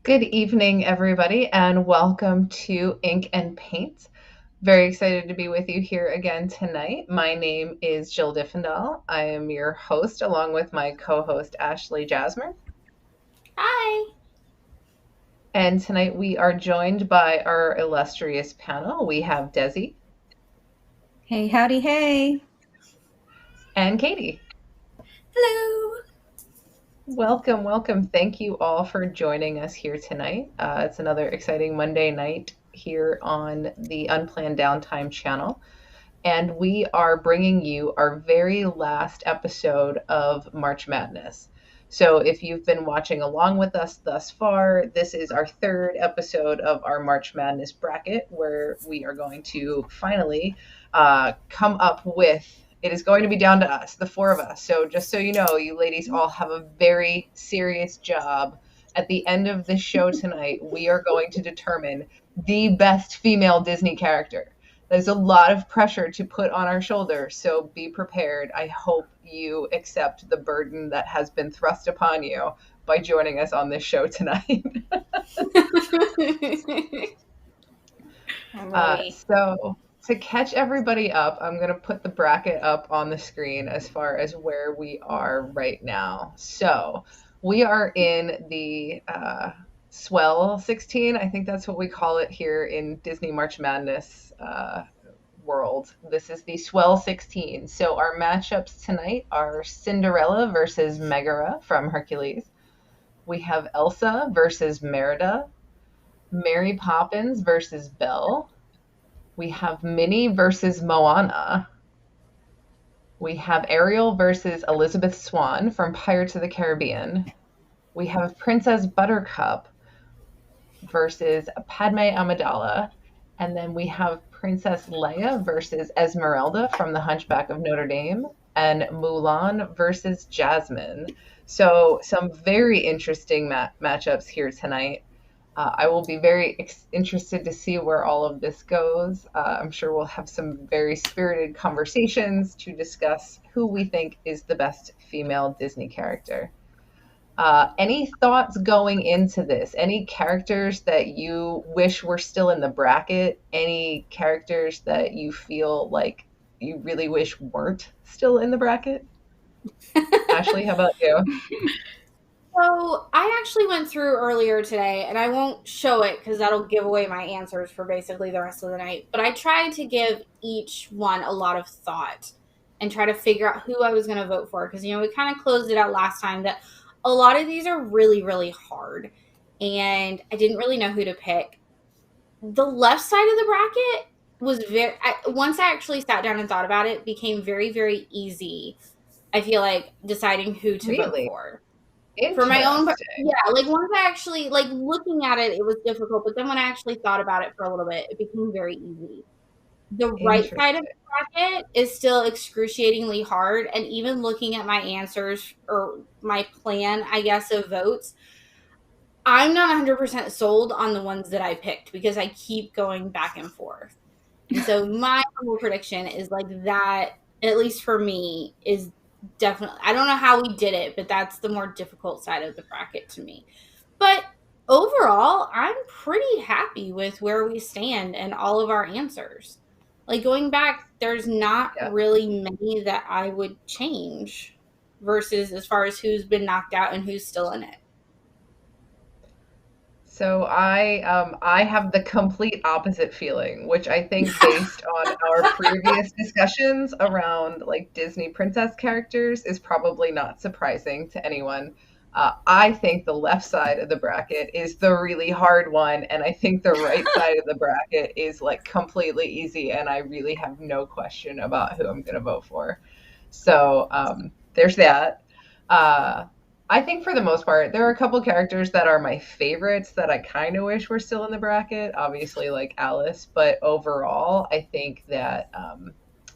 Good evening, everybody, and welcome to Ink and Paint. Very excited to be with you here again tonight. My name is Jill Diffendahl. I am your host, along with my co host, Ashley Jasmine. Hi. And tonight we are joined by our illustrious panel. We have Desi Hey, howdy, hey. and Katie. Hello. Welcome, welcome. Thank you all for joining us here tonight. It's another exciting Monday night here on the Unplanned Downtime channel. And we are bringing you our very last episode of March Madness. So, if you've been watching along with us thus far, this is our third episode of our March Madness bracket, where we are going to finally come up with. It is going to be down to us, the four of us. So, just so you know, you ladies all have a very serious job. At the end of this show tonight, we are going to determine the best female Disney character. There's a lot of pressure to put on our shoulders, so be prepared. I hope you accept the burden that has been thrust upon you by joining us on this show tonight. I'm ready. So, to catch everybody up, I'm going to put the bracket up on the screen as far as where we are right now. So, we are in the Swell 16. I think that's what we call it here in Disney March Madness world. This is the Swell 16. So, our matchups tonight are Cinderella versus Megara from Hercules. We have Elsa versus Merida. Mary Poppins versus Belle. We have Minnie versus Moana. We have Ariel versus Elizabeth Swann from Pirates of the Caribbean. We have Princess Buttercup versus Padmé Amidala. And then we have Princess Leia versus Esmeralda from The Hunchback of Notre Dame. And Mulan versus Jasmine. So, some very interesting matchups here tonight. I will be very interested to see where all of this goes. I'm sure we'll have some very spirited conversations to discuss who we think is the best female Disney character. Any thoughts going into this? Any characters that you wish were still in the bracket? Any characters that you feel like you really wish weren't still in the bracket? Ashley, how about you? So I actually went through earlier today, and I won't show it because that'll give away my answers for basically the rest of the night. But I tried to give each one a lot of thought and try to figure out who I was going to vote for because we kind of closed it out last time that a lot of these are really, really hard, and I didn't really know who to pick. The left side of the bracket was once I actually sat down and thought about it, became very, very easy. I feel like deciding who to vote Really for my own. interesting. Yeah, like once I actually like looking at it, it was difficult. But then when I actually thought about it for a little bit, it became very easy. The right side of Interesting. the bracket is still excruciatingly hard, and even looking at my answers or my plan, I guess, of votes, I'm not 100% sold on the ones that I picked because I keep going back and forth. And so my humble prediction is like that, at least for me, is definitely, I don't know how we did it, but that's the more difficult side of the bracket to me. But overall, I'm pretty happy with where we stand and all of our answers. Like going back, there's not Yeah. really many that I would change versus as far as who's been knocked out and who's still in it. So I have the complete opposite feeling, which I think based on our previous discussions around like Disney princess characters is probably not surprising to anyone. I think the left side of the bracket is the really hard one, and I think the right side of the bracket is like completely easy, and I really have no question about who I'm going to vote for. So there's that. Uh, I think for the most part, there are a couple characters that are my favorites that I kind of wish were still in the bracket. Obviously, like Alice, but overall, I think that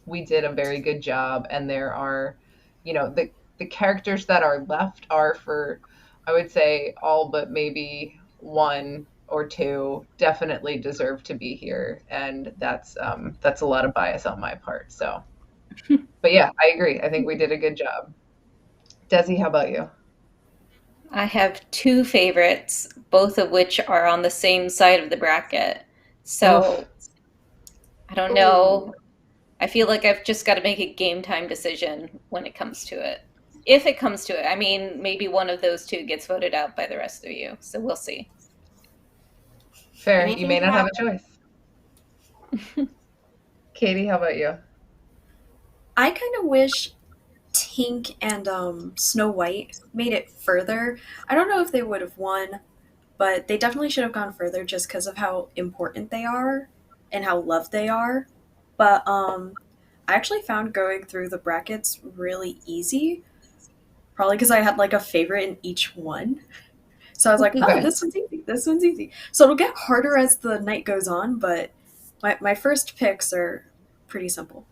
we did a very good job. And there are, the characters that are left are for, I would say, all but maybe one or two definitely deserve to be here, and that's a lot of bias on my part. So, but yeah, I agree. I think we did a good job. Desi, how about you? I have two favorites, both of which are on the same side of the bracket. Oof. So I don't Ooh. know. I feel like I've just got to make a game time decision when it comes to it. If it comes to it. I mean, maybe one of those two gets voted out by the rest of you. So we'll see. Fair. You Anything may can not have happen. a choice. Katie, how about you? I kind of wish Tink and Snow White made it further. I don't know if they would have won, but they definitely should have gone further just because of how important they are and how loved they are. But I actually found going through the brackets really easy, probably because I had like a favorite in each one. So I was like, oh, Okay. this one's easy. This one's easy. So it'll get harder as the night goes on, but my first picks are pretty simple.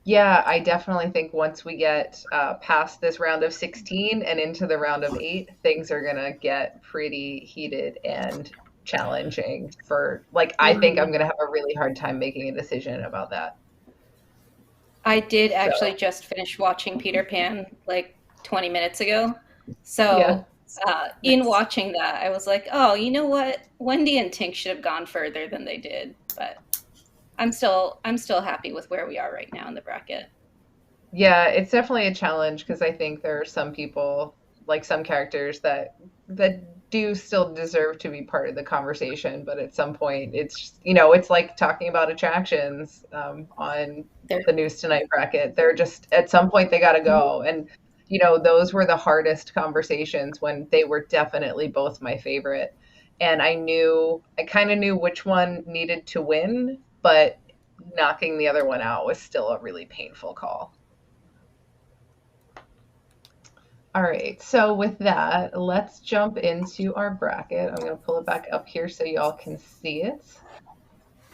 Yeah, I definitely think once we get past this round of 16 and into the round of 8, things are going to get pretty heated and challenging for, like, I think I'm Mhm. going to have a really hard time making a decision about that. I did actually So, just finish watching Peter Pan like 20 minutes ago. yeah. So, in Nice. watching that, I was like, oh, you know what? Wendy and Tink should have gone further than they did. But I'm still happy with where we are right now in the bracket. Yeah, it's definitely a challenge because I think there are some people, like some characters that do still deserve to be part of the conversation, but at some point it's like talking about attractions on There. the News Tonight bracket. They're just at some point they got to go, and those were the hardest conversations when they were definitely both my favorite, and I kind of knew which one needed to win, but knocking the other one out was still a really painful call. All right, so with that, let's jump into our bracket. I'm going to pull it back up here so y'all can see it.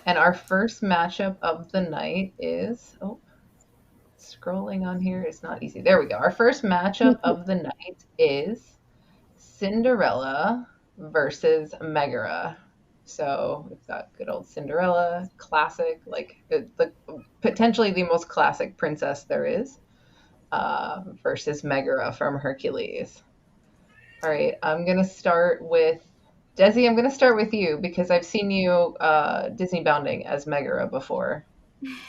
And our first matchup of the night is, oh, scrolling on here is not easy. There we go. Our first matchup of the night is Cinderella versus Megara. So we've got good old Cinderella, classic, like potentially the most classic princess there is, versus Megara from Hercules. All right, I'm gonna start with Desi. I'm gonna start with you because I've seen you Disney bounding as Megara before,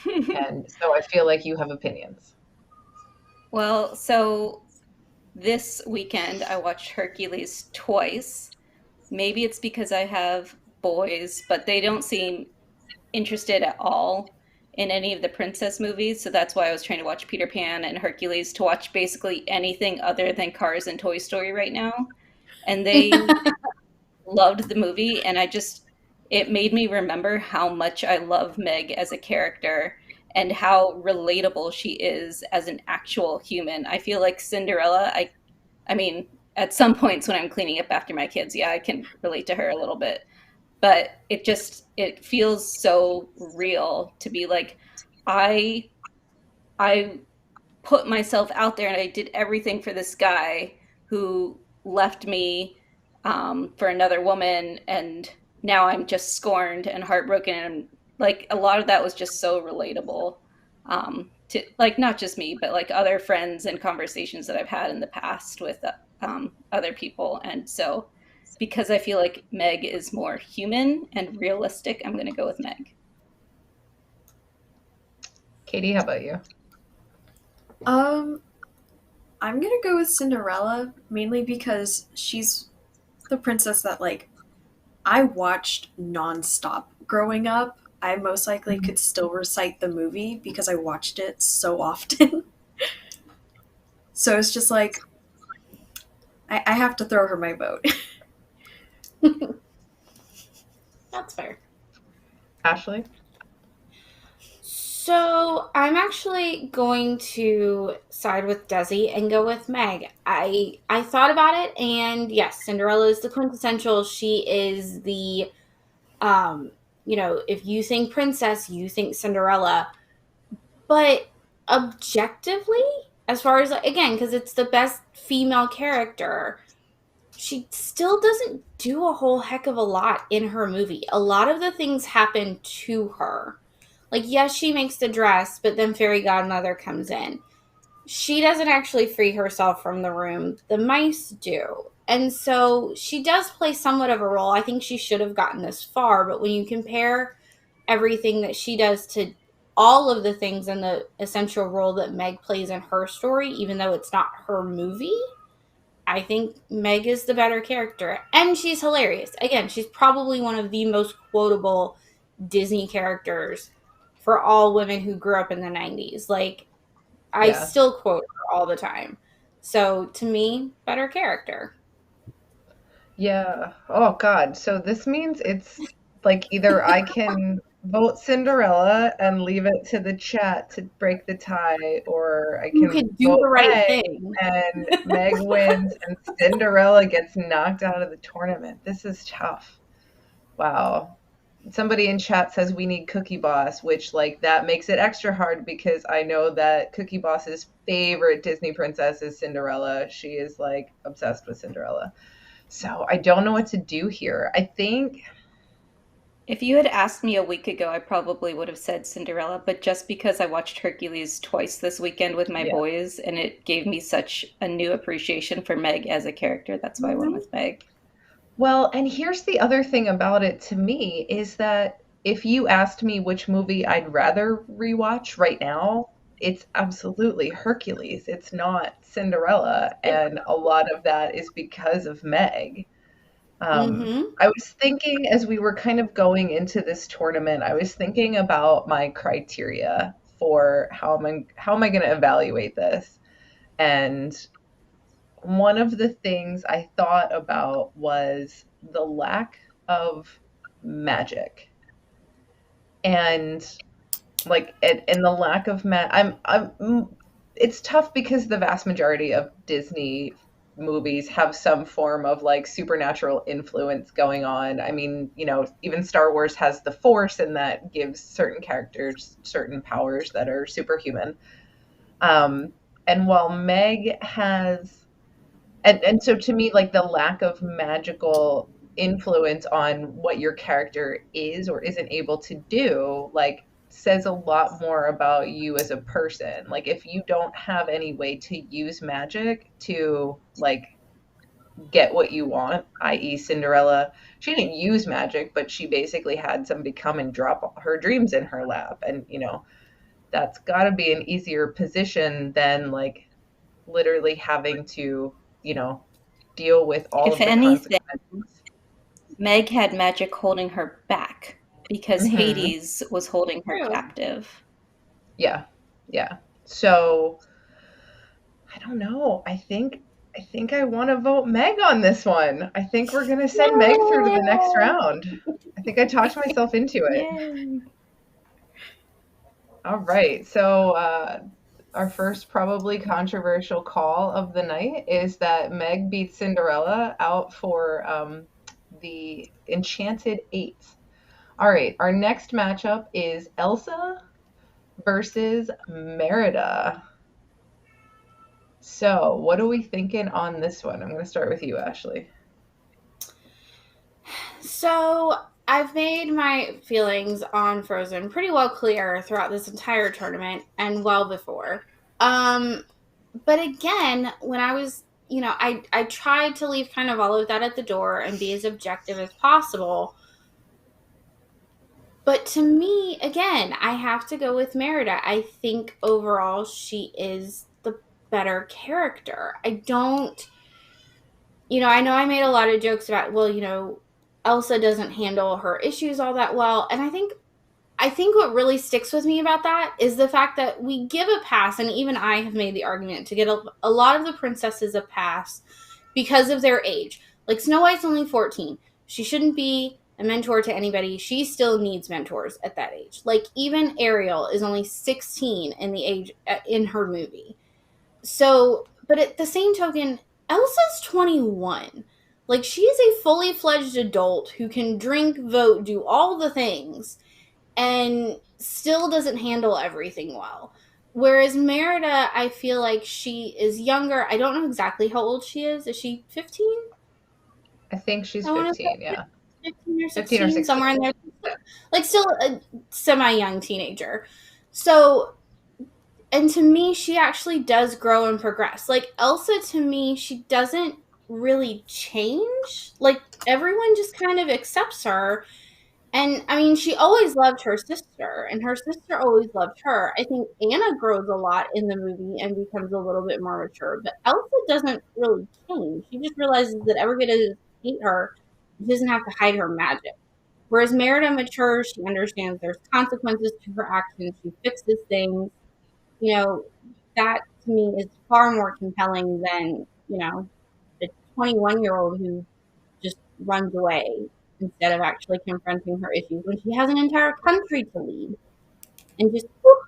and so I feel like you have opinions. Well, so this weekend I watched Hercules twice. Maybe it's because I have boys, but they don't seem interested at all in any of the princess movies. So that's why I was trying to watch Peter Pan and Hercules to watch basically anything other than Cars and Toy Story right now. And they loved the movie, and it made me remember how much I love Meg as a character and how relatable she is as an actual human. I feel like Cinderella, I mean, at some points when I'm cleaning up after my kids, yeah, I can relate to her a little bit. But it feels so real to be like I I put myself out there and I did everything for this guy who left me for another woman, and now I'm just scorned and heartbroken, and like a lot of that was just so relatable to like not just me but like other friends and conversations that I've had in the past with other people. And so because I feel like Meg is more human and realistic, I'm going to go with Meg. Katie, how about you? Um, I'm gonna go with Cinderella mainly because she's the princess that like I watched nonstop growing up. I most likely could still recite the movie because I watched it so often. So it's just like I have to throw her my vote. That's fair. Ashley? So I'm actually going to side with Desi and go with Meg. I thought about it, and yes, Cinderella is the quintessential. She is the um, if you think princess, you think Cinderella. But objectively, as far as again, because it's the best female character, she still doesn't do a whole heck of a lot in her movie. A lot of the things happen to her. Like, yes, she makes the dress, but then Fairy Godmother comes in. she doesn't actually free herself from the room. The mice do. And so she does play somewhat of a role. I think she should have gotten this far, but when you compare everything that she does to all of the things in the essential role that Meg plays in her story, even though it's not her movie, I think Meg is the better character. And she's hilarious. Again, she's probably one of the most quotable Disney characters for all women who grew up in the 90s. Like, I Yeah. still quote her all the time. So, to me, better character. Yeah. Oh God. So this means it's like either I can vote Cinderella and leave it to the chat to break the tie, or I You can could do vote the right Meg thing. and Meg wins and Cinderella gets knocked out of the tournament. This is tough. Wow. Somebody in chat says we need Cookie Boss, which like that makes it extra hard because I know that Cookie Boss's favorite Disney princess is Cinderella. She is like obsessed with Cinderella. So I don't know what to do here. I think, If you had asked me a week ago, I probably would have said Cinderella, but just because I watched Hercules twice this weekend with my yeah. boys and it gave me such a new appreciation for Meg as a character, that's why I went with Meg. Well, and here's the other thing about it to me is that if you asked me which movie I'd rather rewatch right now, it's absolutely Hercules. It's not Cinderella. And a lot of that is because of Meg. Mm-hmm. I was thinking as we were kind of going into this tournament, I was thinking about my criteria for how am I going to evaluate this? And one of the things I thought about was the lack of magic. And like and the lack of I'm it's tough because the vast majority of Disney movies have some form of like supernatural influence going on. I mean, even Star Wars has the Force, and that gives certain characters certain powers that are superhuman. Um, and while Meg has, and so to me, like the lack of magical influence on what your character is or isn't able to do, like says a lot more about you as a person. Like if you don't have any way to use magic to like get what you want, i.e. Cinderella, she didn't use magic, but she basically had somebody come and drop her dreams in her lap. And, that's got to be an easier position than like literally having to, deal with all If of the anything, consequences. Meg had magic holding her back because Hmm. Hades was holding her True. captive. Yeah. Yeah. So I don't know. I think I want to vote Meg on this one. I think we're going to send Meg through to the next round. I think I talked myself into it. Yay. All right. So, our first probably controversial call of the night is that Meg beats Cinderella out for the Enchanted Eight. All right. Our next matchup is Elsa versus Merida. So, what are we thinking on this one? I'm going to start with you, Ashley. So, I've made my feelings on Frozen pretty well clear throughout this entire tournament and well before. But again, when I was, I tried to leave kind of all of that at the door and be as objective as possible. But to me, again, I have to go with Merida. I think overall she is the better character. I don't, I know I made a lot of jokes about, well, Elsa doesn't handle her issues all that well. And I think what really sticks with me about that is the fact that we give a pass, and even I have made the argument to get a lot of the princesses a pass because of their age. Like Snow White's only 14. She shouldn't be a mentor to anybody. She still needs mentors at that age. Like even Ariel is only 16 in the age in her movie. So, but at the same token, Elsa's 21. Like she is a fully fledged adult who can drink, vote, do all the things and still doesn't handle everything well. Whereas Merida, I feel like she is younger. I don't know exactly how old she is. Is she 15? I think she's I want to 15, say yeah. 15 or 15 or 16, 16. somewhere in there. Like still a semi-young teenager. So, And to me, she actually does grow and progress. Like, Elsa, to me, she doesn't really change. Like, everyone just kind of accepts her. And, I mean, she always loved her sister, and her sister always loved her. I think Anna grows a lot in the movie and becomes a little bit more mature. But Elsa doesn't really change. She just realizes that everybody doesn't hate her. She doesn't have to hide her magic. Whereas Merida matures, she understands there's consequences to her actions. She fixes things. You know, that to me is far more compelling than, the 21-year-old who just runs away instead of actually confronting her issues when she has an entire country to lead and just whoop,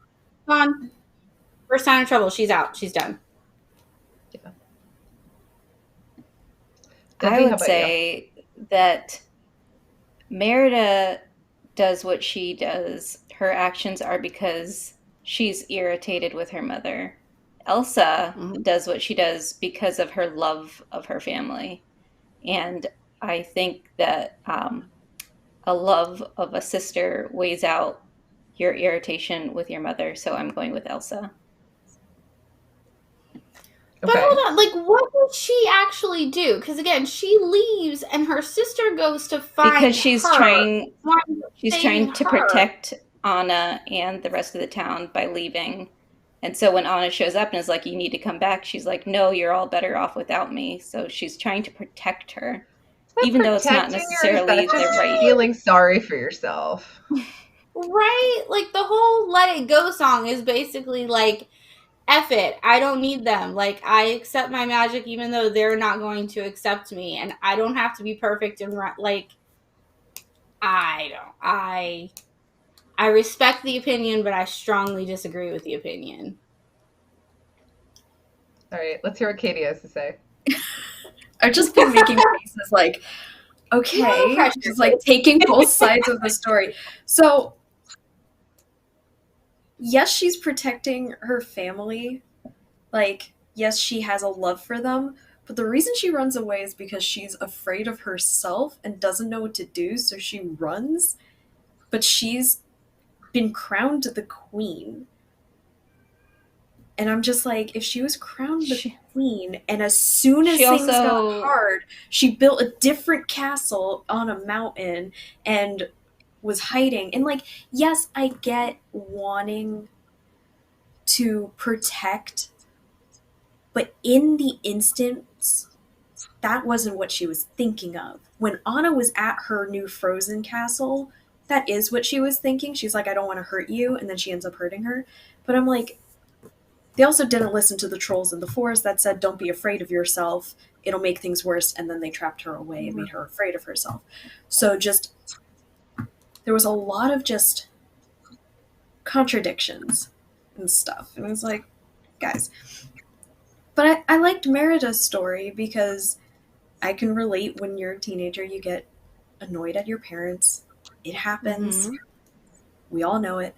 gone. First sign of trouble, she's out. She's done. Yeah. I Debbie, how would about you? say that Merida does what she does. Her actions are because she's irritated with her mother. Elsa does what she does because of her love of her family. And I think that a love of a sister weighs out your irritation with your mother. So I'm going with Elsa. But Okay. hold on, like, what does she actually do? Because again, she leaves and her sister goes to find Because she's her. trying Saving to her. protect Anna and the rest of the town by leaving. And so when Anna shows up and is like, you need to come back, she's like, no, you're all better off without me. So she's trying to protect her, even though it's not Protecting her, is necessarily that the just right. feeling sorry for yourself? Right? Like, the whole Let It Go song is basically like, F it, I don't need them. Like, I accept my magic even though they're not going to accept me. And I don't have to be perfect and like, I respect the opinion, but I strongly disagree with the opinion. All right, let's hear what Katie has to say. I've just been making faces like, okay, No pressure. just like taking both sides of the story. So, yes, she's protecting her family. Like, yes, she has a love for them. But the reason she runs away is because she's afraid of herself and doesn't know what to do, so she runs. But she's been crowned the queen. And I'm just like, if she was crowned the queen, and as soon as things got hard, she built a different castle on a mountain and was hiding. And like, yes, I get wanting to protect, but in the instance, that wasn't what she was thinking of. When Anna was at her new frozen castle, that is what she was thinking. She's like, I don't want to hurt you, and then she ends up hurting her. But I'm like, they also didn't listen to the trolls in the forest that said, don't be afraid of yourself, it'll make things worse, and then they trapped her away and made her afraid of herself. So just, there was a lot of just contradictions and stuff. And I was like, guys. But I liked Merida's story because I can relate. When you're a teenager, you get annoyed at your parents. It happens. We all know it.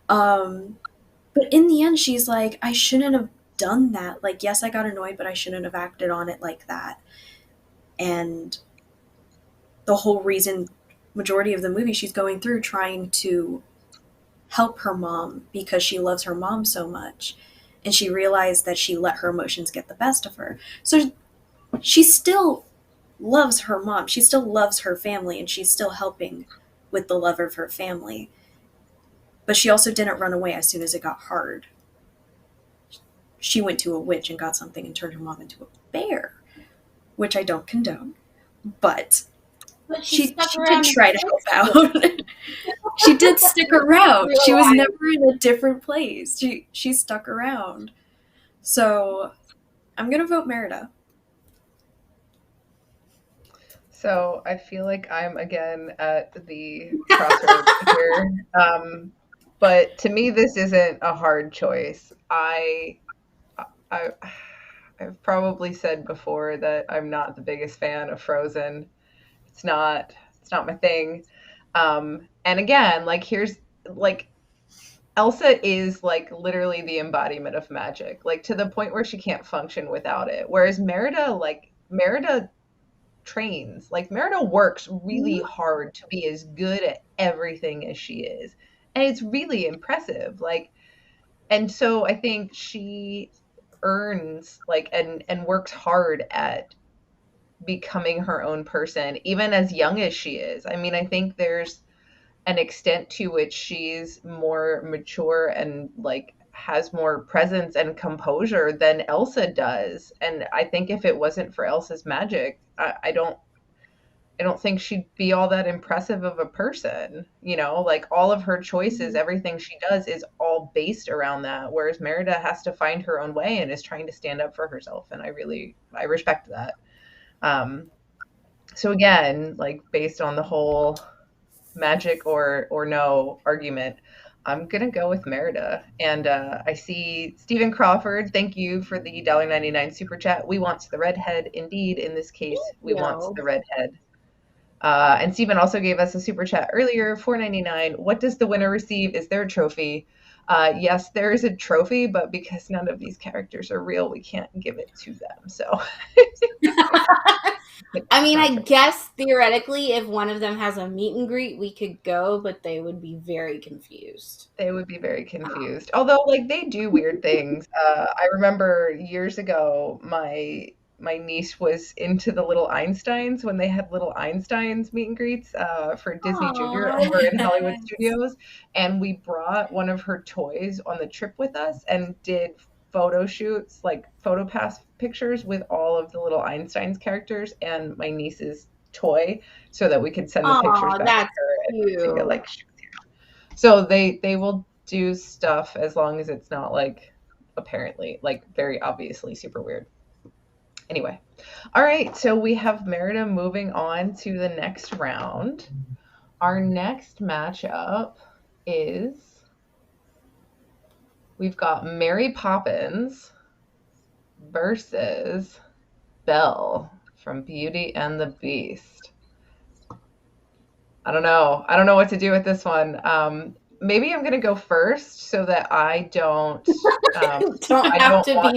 But in the end, she's like, I shouldn't have done that. Like, yes, I got annoyed, but I shouldn't have acted on it like that. And the whole reason, majority of the movie, she's going through trying to help her mom because she loves her mom so much. And she realized that she let her emotions get the best of her. So she still loves her mom. She still loves her family, and she's still helping with the love of her family. But she also didn't run away as soon as it got hard. She went to a witch and got something and turned her mom into a bear, which I don't condone. But she did try to help out. She did stick around. She was never in a different place. She stuck around. So I'm going to vote Merida. So I feel like I'm again at the crossroads here. But to me, this isn't a hard choice. I've probably said before that I'm not the biggest fan of Frozen. It's not my thing. And again, like, here's like, Elsa is like literally the embodiment of magic, like to the point where she can't function without it. Whereas Merida trains, like Merida works really hard to be as good at everything as she is. And it's really impressive. Like, And so I think she earns like and works hard at becoming her own person, even as young as she is. I mean, I think there's an extent to which she's more mature and like has more presence and composure than Elsa does. And I think if it wasn't for Elsa's magic, I don't think she'd be all that impressive of a person. You know, like all of her choices, everything she does is all based around that. Whereas Merida has to find her own way and is trying to stand up for herself. And I respect that. Um, so again, like based on the whole magic or no argument, I'm gonna go with Merida. And I see Stephen Crawford. Thank you for the $1.99 super chat. We want the redhead. Indeed, in this case, we want the redhead. And Stephen also gave us a super chat earlier, $4.99. What does the winner receive? Is there a trophy? Yes, there is a trophy, but because none of these characters are real, we can't give it to them. So, I mean, I guess theoretically, if one of them has a meet and greet, we could go, but they would be very confused. They would be very confused. Although, like, they do weird things. I remember years ago, my niece was into the little Einsteins when they had little Einsteins meet and greets for Disney Junior over in Hollywood Studios. And we brought one of her toys on the trip with us and did photo shoots, like photo pass pictures with all of the little Einsteins characters and my niece's toy so that we could send the pictures back to her and get like so they will do stuff as long as it's not like apparently like very obviously super weird. Anyway, all right, so we have Merida moving on to the next round. Our next matchup is we've got Mary Poppins versus Belle from Beauty and the Beast. I don't know. I don't know what to do with this one. Maybe I'm gonna go first so that I don't I don't want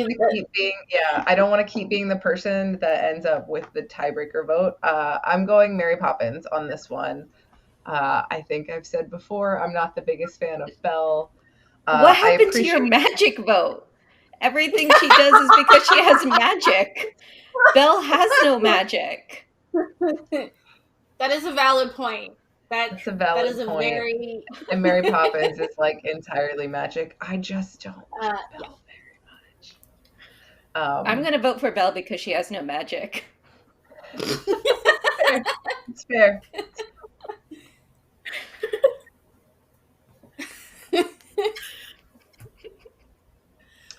to keep being the person that ends up with the tiebreaker vote. I'm going Mary Poppins on this one. I think I've said before I'm not the biggest fan of Belle. What happened to your magic vote? Everything she does is because she has magic. Belle has no magic. That is a valid point. That's a valid point. And Mary Poppins is like entirely magic. I just don't like Belle very much. I'm going to vote for Belle because she has no magic. It's fair.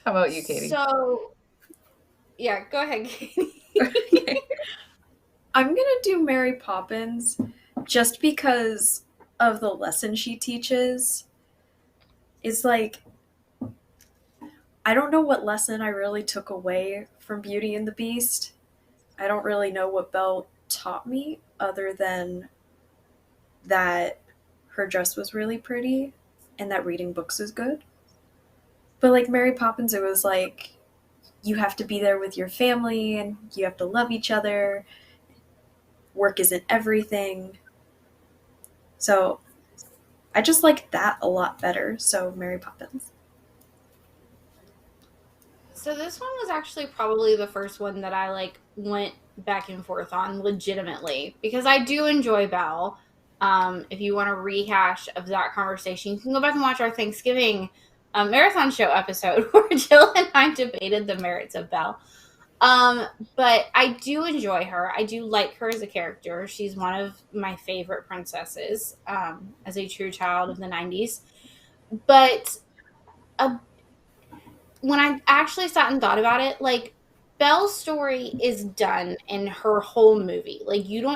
How about you, Katie? So, yeah, go ahead, Katie. I'm going to do Mary Poppins just because of the lesson she teaches. Is like, I don't know what lesson I really took away from Beauty and the Beast. I don't really know what Belle taught me other than that her dress was really pretty and that reading books is good. But like Mary Poppins, it was like, you have to be there with your family and you have to love each other. Work isn't everything. So I just like that a lot better. So Mary Poppins. So this one was actually probably the first one that I like went back and forth on legitimately because I do enjoy Belle. If you want a rehash of that conversation, you can go back and watch our Thanksgiving marathon show episode where Jill and I debated the merits of Belle. But I do enjoy her. I do like her as a character. She's one of my favorite princesses as a true child of the 90s. But when I actually sat and thought about it, like, Belle's story is done in her whole movie. Like, you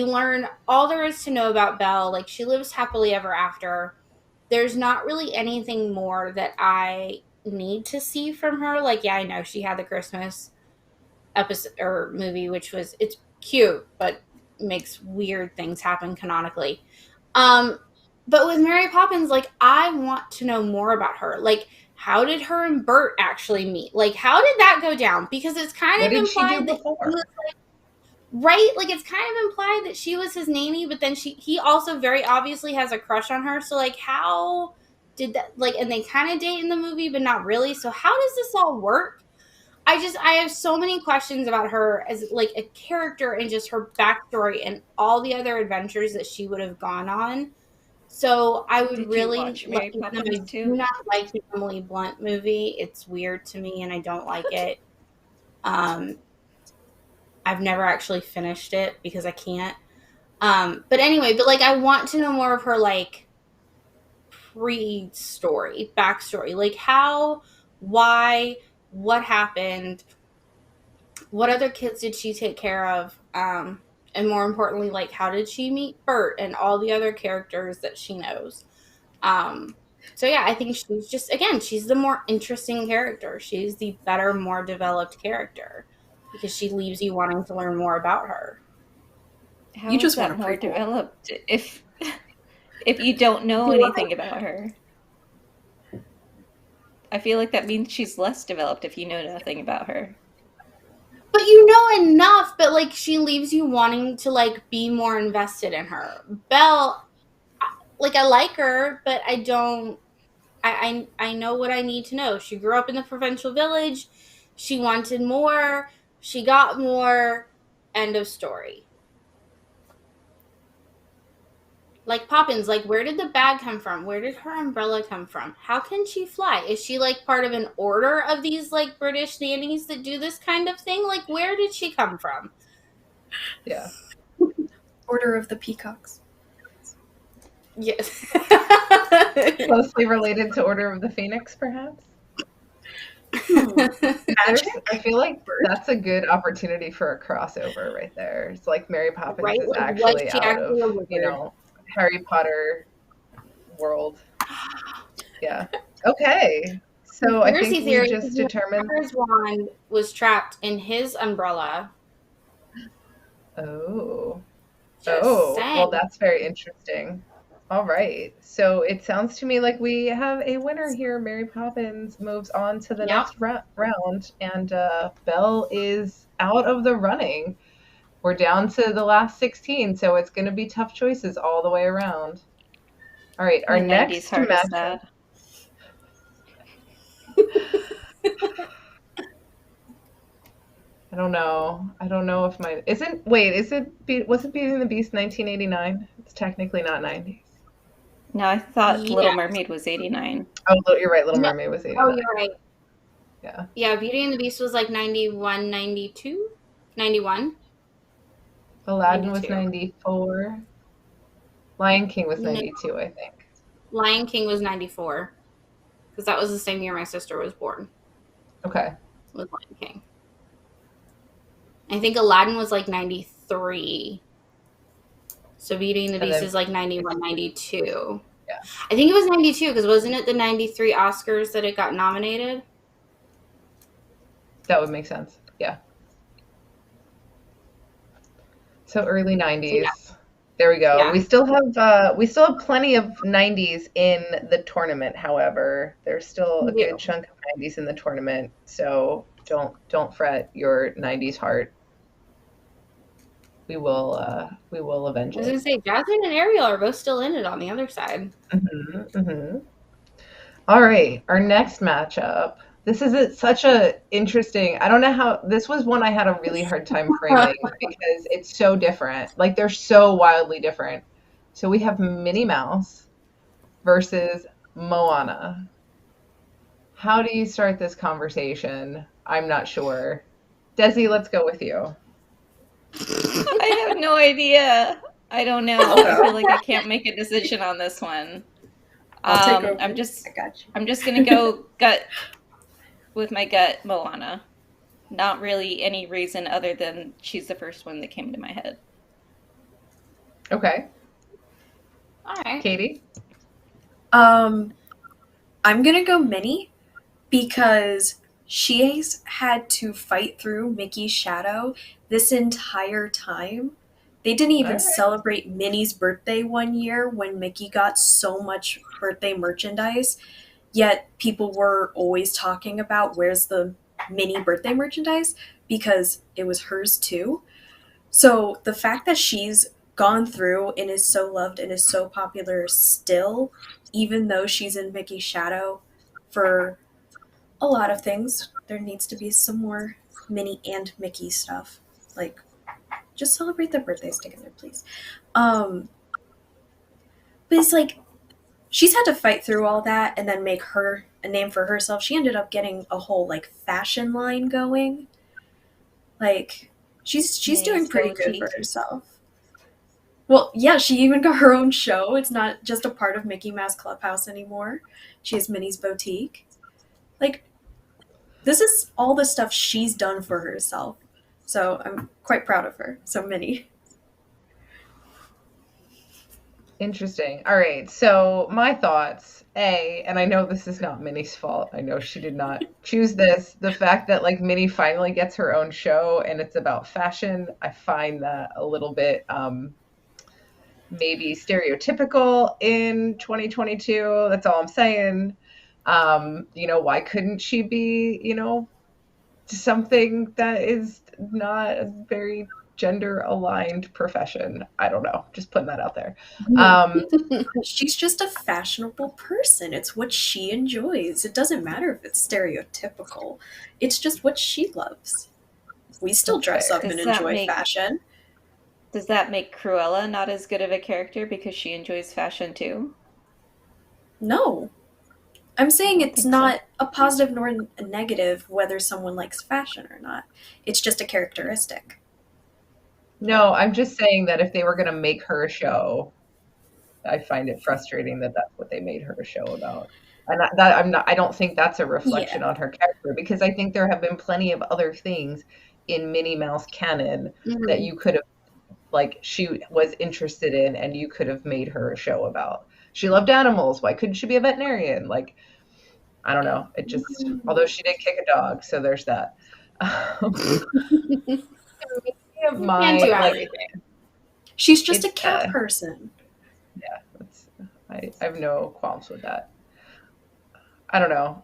learn all there is to know about Belle. Like, she lives happily ever after. There's not really anything more that I need to see from her. Like, yeah, I know she had the Christmas episode or movie, which was, it's cute, but makes weird things happen canonically. But with Mary Poppins, like, I want to know more about her. Like, how did her and Bert actually meet? Like, how did that go down? Because it's kind of implied that he was like, right? Like, it's kind of implied that she was his nanny, but then he also very obviously has a crush on her. So, like, how did that, like, and they kind of date in the movie, but not really. So how does this all work? I have so many questions about her as like a character and just her backstory and all the other adventures that she would have gone on. So I would Did you really watch like, Mary even though Poppins I too? do not like the Emily Blunt movie. It's weird to me and I don't like it. I've never actually finished it because I can't. But anyway, but like I want to know more of her like pre-story, backstory, like how, why, what happened, what other kids did she take care of, and more importantly, like how did she meet Bert and all the other characters that she knows. Um, so yeah, I think she's just, again, she's the more interesting character. She's the better, more developed character because she leaves you wanting to learn more about her. How You is just want a that more prequel. developed if you don't know anything about her? I feel like that means she's less developed if you know nothing about her. But you know enough, but like she leaves you wanting to like be more invested in her. Belle, like I like her, but I don't. I know what I need to know. She grew up in the provincial village. She wanted more. She got more. End of story. Like Poppins, like where did the bag come from? Where did her umbrella come from? How can she fly? Is she like part of an order of these like British nannies that do this kind of thing? Like where did she come from? Yeah. Order of the Peacocks. Yes. Closely related to Order of the Phoenix, perhaps? I feel like that's a good opportunity for a crossover right there. It's like Mary Poppins Right? is Like was actually she out of, actually a wizard? Harry Potter world. Yeah. Okay. So I Conspiracy think we theory just determined. Swann was trapped in his umbrella. Oh. Just Well, saying. that's very interesting. All right. So it sounds to me like we have a winner here. Mary Poppins moves on to the Yep. next round, and Belle is out of the running. We're down to the last 16, so it's going to be tough choices all the way around. All right, our The 90s next heart is matchup. sad. I don't know. I don't know if my isn't. Wait, was it Beauty and the Beast 1989? It's technically not 90s. No, I thought Little Yeah. Mermaid was 89. Oh, you're right. Little No. Mermaid was 89. Oh, you're right. Yeah. Yeah, Beauty and the Beast was like 91, 92, 91. Aladdin was 92. 94. Lion King was No, 92, I think. Lion King was 94 because that was the same year my sister was born. Okay. With Lion King. I think Aladdin was like 93. So Beauty and the Beast is like 91, 92. Yeah. I think it was 92 because wasn't it the 93 Oscars that it got nominated? That would make sense. Yeah. So early 90s. Yeah. There we go. Yeah. We still have plenty of 90s in the tournament, however. There's still a good chunk of 90s in the tournament. So don't fret your 90s heart. We will avenge it. I was gonna say Jasmine and Ariel are both still in it on the other side. Mm-hmm, mm-hmm. All right, our next matchup. This is such a interesting. I don't know how this was one I had a really hard time framing because it's so different. Like they're so wildly different. So we have Minnie Mouse versus Moana. How do you start this conversation? I'm not sure. Desi, let's go with you. I have no idea. I don't know. I feel like I can't make a decision on this one. I'll take over. I'm just gonna go gut with my gut, Moana. Not really any reason other than she's the first one that came to my head. Okay. All right. Katie? I'm gonna go Minnie because she's had to fight through Mickey's shadow this entire time. They didn't even celebrate Minnie's birthday one year when Mickey got so much birthday merchandise, yet people were always talking about where's the Minnie birthday merchandise because it was hers too. So the fact that she's gone through and is so loved and is so popular still, even though she's in Mickey's shadow for a lot of things. There needs to be some more Minnie and Mickey stuff. Like, just celebrate their birthdays together, please. But it's like, she's had to fight through all that and then make her a name for herself. She ended up getting a whole like fashion line going. Like, she's doing pretty good for herself. Well, yeah, she even got her own show. It's not just a part of Mickey Mouse Clubhouse anymore. She has Minnie's Boutique. Like, this is all the stuff she's done for herself. So I'm quite proud of her. So Minnie. Interesting. All right. So my thoughts, and I know this is not Minnie's fault. I know she did not choose this. The fact that like Minnie finally gets her own show and it's about fashion, I find that a little bit maybe stereotypical in 2022. That's all I'm saying. Why couldn't she be, something that is not a very gender aligned profession? I don't know. Just putting that out there. She's just a fashionable person. It's what she enjoys. It doesn't matter if it's stereotypical. It's just what she loves. We still dress up and enjoy fashion. Does that make Cruella not as good of a character because she enjoys fashion too? No. I'm saying it's not a positive nor a negative whether someone likes fashion or not. It's just a characteristic. No, I'm just saying that if they were going to make her a show, I find it frustrating that that's what they made her a show about. And I don't think that's a reflection on her character, because I think there have been plenty of other things in Minnie Mouse canon that you could have, like, she was interested in and you could have made her a show about. She loved animals. Why couldn't she be a veterinarian? Like, I don't know. It just, although she did kick a dog, so there's that. She's just a cat person. Yeah, I have no qualms with that. I don't know.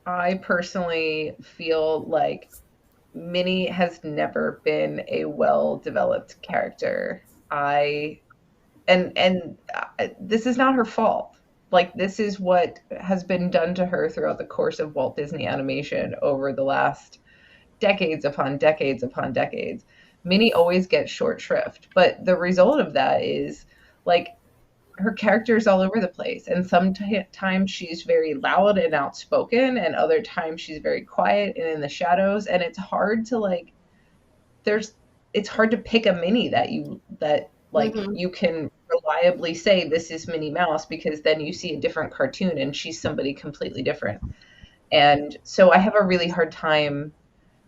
I personally feel like Minnie has never been a well-developed character. This is not her fault. Like, this is what has been done to her throughout the course of Walt Disney Animation over the last decades upon decades upon decades. Minnie always gets short shrift, but the result of that is, like, her character is all over the place, and sometimes she's very loud and outspoken, and other times she's very quiet and in the shadows, and it's hard to it's hard to pick a Minnie that you can reliably say this is Minnie Mouse, because then you see a different cartoon and she's somebody completely different. And so I have a really hard time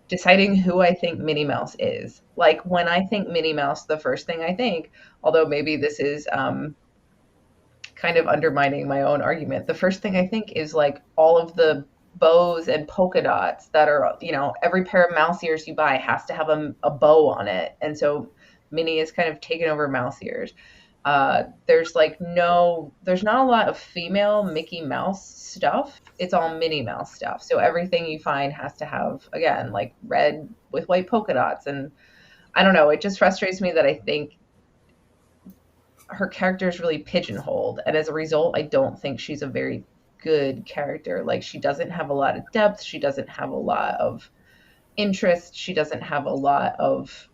deciding who I think Minnie Mouse is. Like, when I think Minnie Mouse, the first thing I think, although maybe this is kind of undermining my own argument, the first thing I think is like all of the bows and polka dots that are, every pair of mouse ears you buy has to have a bow on it. And so Minnie is kind of taken over mouse ears. There's not a lot of female Mickey Mouse stuff. It's all Minnie Mouse stuff. So everything you find has to have, again, like red with white polka dots. And I don't know, it just frustrates me that I think her character is really pigeonholed. And as a result, I don't think she's a very good character. Like, she doesn't have a lot of depth. She doesn't have a lot of interest. She doesn't have a lot of,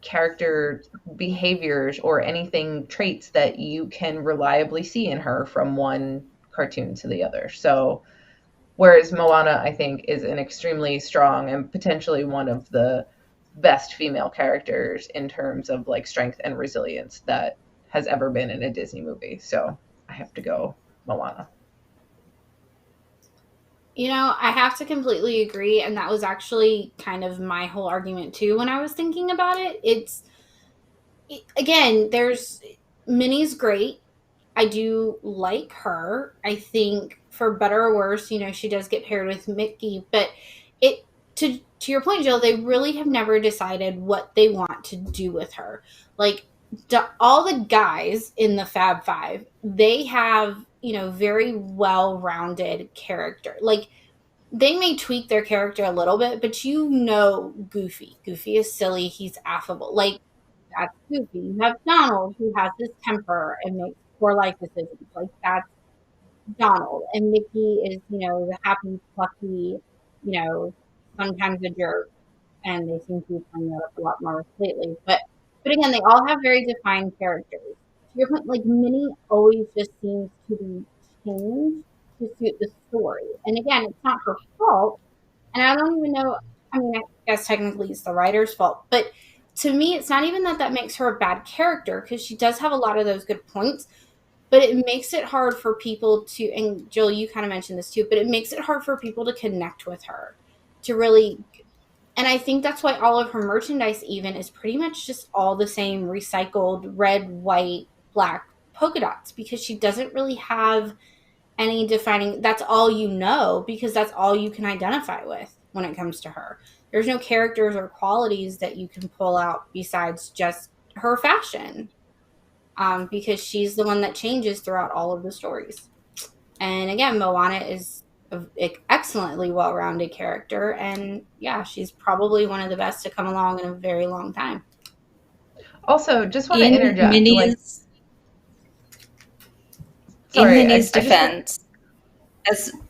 character behaviors or anything, traits that you can reliably see in her from one cartoon to the other. So whereas Moana, I think, is an extremely strong and potentially one of the best female characters in terms of like strength and resilience that has ever been in a Disney movie. So I have to go Moana. I have to completely agree, and that was actually kind of my whole argument too when I was thinking about it. Again, Minnie's great. I do like her. I think for better or worse, she does get paired with Mickey, but to your point, Jill, they really have never decided what they want to do with her. Like, all the guys in the Fab Five, they have, very well-rounded character. Like, they may tweak their character a little bit, but you know Goofy. Goofy is silly. He's affable. Like, that's Goofy. You have Donald, who has this temper and makes poor life decisions. Like, that's Donald. And Mickey is, the happy, plucky, sometimes a jerk. And they seem to be playing that up a lot more lately. But again, they all have very defined characters. To your point, like Minnie always just seems to be changed to suit the story. And again, it's not her fault. And I don't even know. I mean, I guess technically it's the writer's fault, but to me, it's not even that makes her a bad character because she does have a lot of those good points. But it makes it hard for people to, and Jill, you kind of mentioned this too, but it makes it hard for people to connect with her, to really. And I think that's why all of her merchandise even is pretty much just all the same recycled red, white, black polka dots because she doesn't really have any defining. That's all you know because that's all you can identify with when it comes to her. There's no characters or qualities that you can pull out besides just her fashion because she's the one that changes throughout all of the stories. And again, Moana is an excellently well-rounded character, and yeah, she's probably one of the best to come along in a very long time. Also, just want to In interject. Minnie's, defense,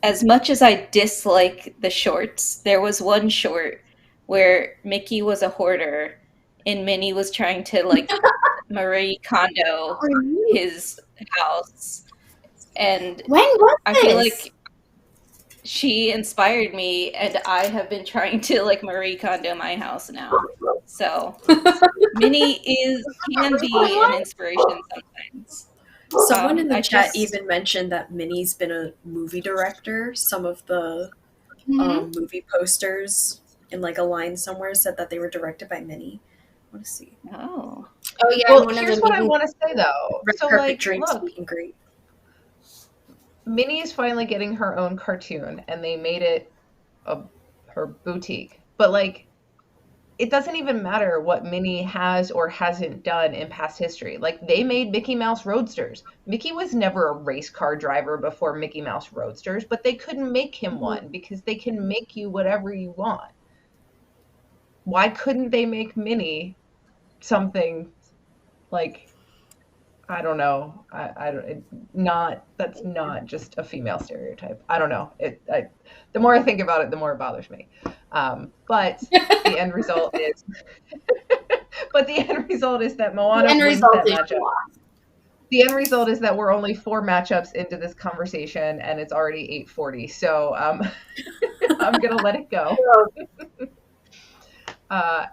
as much as I dislike the shorts, there was one short where Mickey was a hoarder and Minnie was trying to like Marie Kondo his house. And when was I feel like she inspired me, and I have been trying to like Marie Kondo my house now. So Minnie can be an inspiration sometimes. Someone in the chat even mentioned that Minnie's been a movie director. Some of the movie posters in like a line somewhere said that they were directed by Minnie. I want to see. Oh yeah. Well, here's what I want to say though. Red so Carpet like, Dreams look, looking great. Minnie is finally getting her own cartoon, and they made it her boutique. But like, it doesn't even matter what Minnie has or hasn't done in past history. Like, they made Mickey Mouse Roadsters. Mickey was never a race car driver before Mickey Mouse Roadsters, but they couldn't make him one because they can make you whatever you want. Why couldn't they make Minnie something like, I don't know. That's not just a female stereotype. I don't know. The more I think about it, the more it bothers me. But the end result is, that Moana wins that matchup. The end result is that we're only 4 matchups into this conversation, and it's already 8:40. So I'm gonna let it go.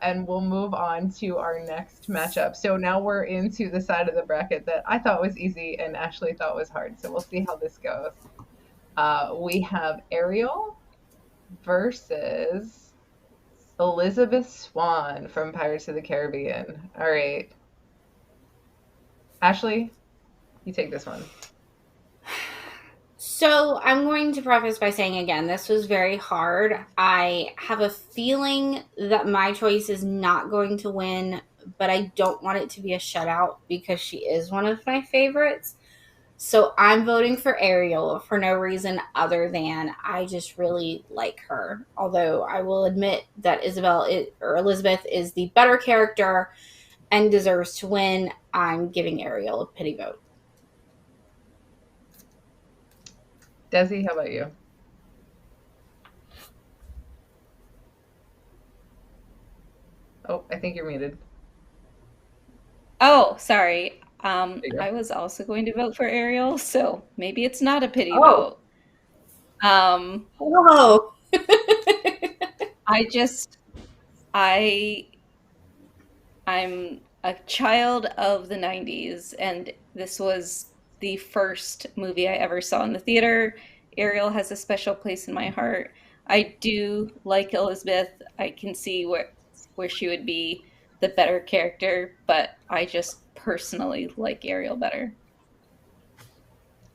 And we'll move on to our next matchup. So now we're into the side of the bracket that I thought was easy and Ashley thought was hard. So we'll see how this goes. We have Ariel versus Elizabeth Swann from Pirates of the Caribbean. All right. Ashley, you take this one. So I'm going to preface by saying again, this was very hard. I have a feeling that my choice is not going to win, but I don't want it to be a shutout because she is one of my favorites. So I'm voting for Ariel for no reason other than I just really like her. Although I will admit that Elizabeth is the better character and deserves to win, I'm giving Ariel a pity vote. Desi, how about you? Oh, I think you're muted. Oh, sorry. I was also going to vote for Ariel, so maybe it's not a pity vote. Whoa. I'm a child of the 90s, and this was the first movie I ever saw in the theater. Ariel has a special place in my heart. I do like Elizabeth. I can see where she would be the better character, but I just personally like Ariel better.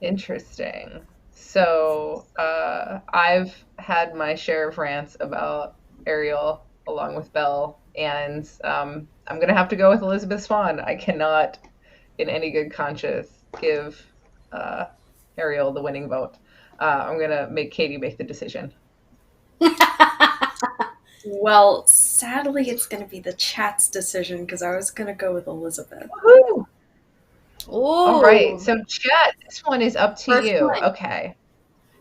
Interesting. So I've had my share of rants about Ariel along with Belle, and I'm going to have to go with Elizabeth Swann. I cannot, in any good conscience, give Ariel the winning vote. I'm going to make Katie make the decision. Well, sadly, it's going to be the chat's decision because I was going to go with Elizabeth. Woohoo! All right. Ooh. So, chat, this one is up to First you. one. Okay.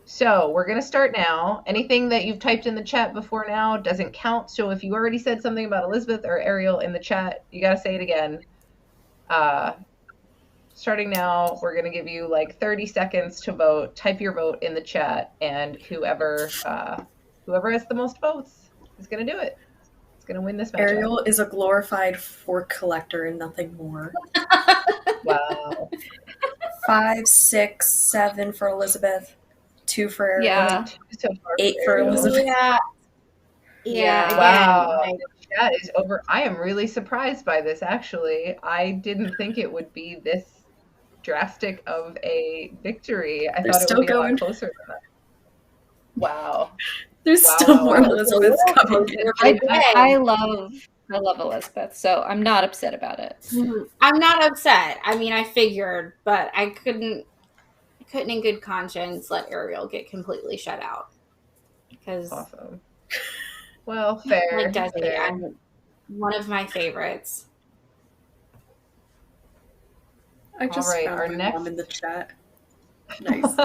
So, we're going to start now. Anything that you've typed in the chat before now doesn't count. So, if you already said something about Elizabeth or Ariel in the chat, you got to say it again. Starting now, we're going to give you like 30 seconds to vote. Type your vote in the chat, and whoever has the most votes is going to do it. It's going to win this matchup. Ariel is a glorified fork collector and nothing more. Wow. 5, 6, 7 for Elizabeth. 2 for Ariel. Yeah. Only 2 so far 8 for Ariel. Elizabeth. Yeah. Wow. Again, The chat is over. I am really surprised by this, actually. I didn't think it would be this drastic of a victory. I They're thought it still would be a going. lot closer than that. Wow. There's Wow, still wow, more wow. Elizabeths coming in. I love Elizabeth, so I'm not upset about it. I'm not upset. I mean, I figured, but I couldn't in good conscience let Ariel get completely shut out. Because, Awesome. Well, fair. like Desi, fair. I'm one of my favorites. I just All right, found our my next- mom in the chat. Nice.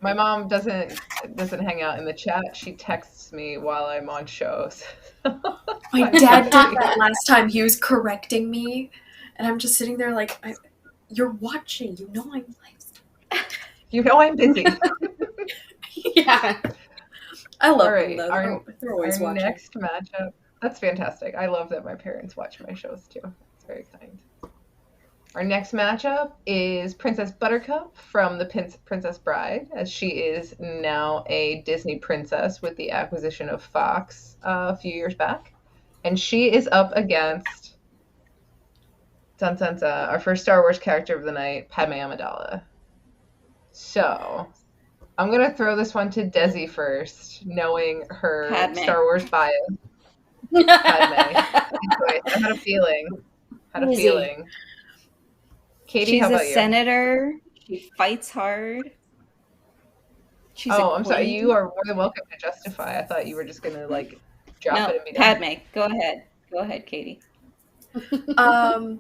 My mom doesn't hang out in the chat. She texts me while I'm on shows. My dad did that last time. He was correcting me, and I'm just sitting there like, you're watching. You know I'm live. You know I'm busy. Yeah. I love All right, them, though. They're always our watching. next matchup. That's fantastic. I love that my parents watch my shows too. It's very kind. Our next matchup is Princess Buttercup from The Princess Bride, as she is now a Disney princess with the acquisition of Fox a few years back. And she is up against our first Star Wars character of the night, Padmé Amidala. So, I'm going to throw this one to Desi first, knowing her Padmé. Star Wars bias. Padmé. I had a feeling. Easy. Katie, She's how a about you? senator. She fights hard. She's a I'm sorry. queen. You are more than welcome to justify. I thought you were just gonna like drop it and be done. Padmé, go ahead. Go ahead, Katie. I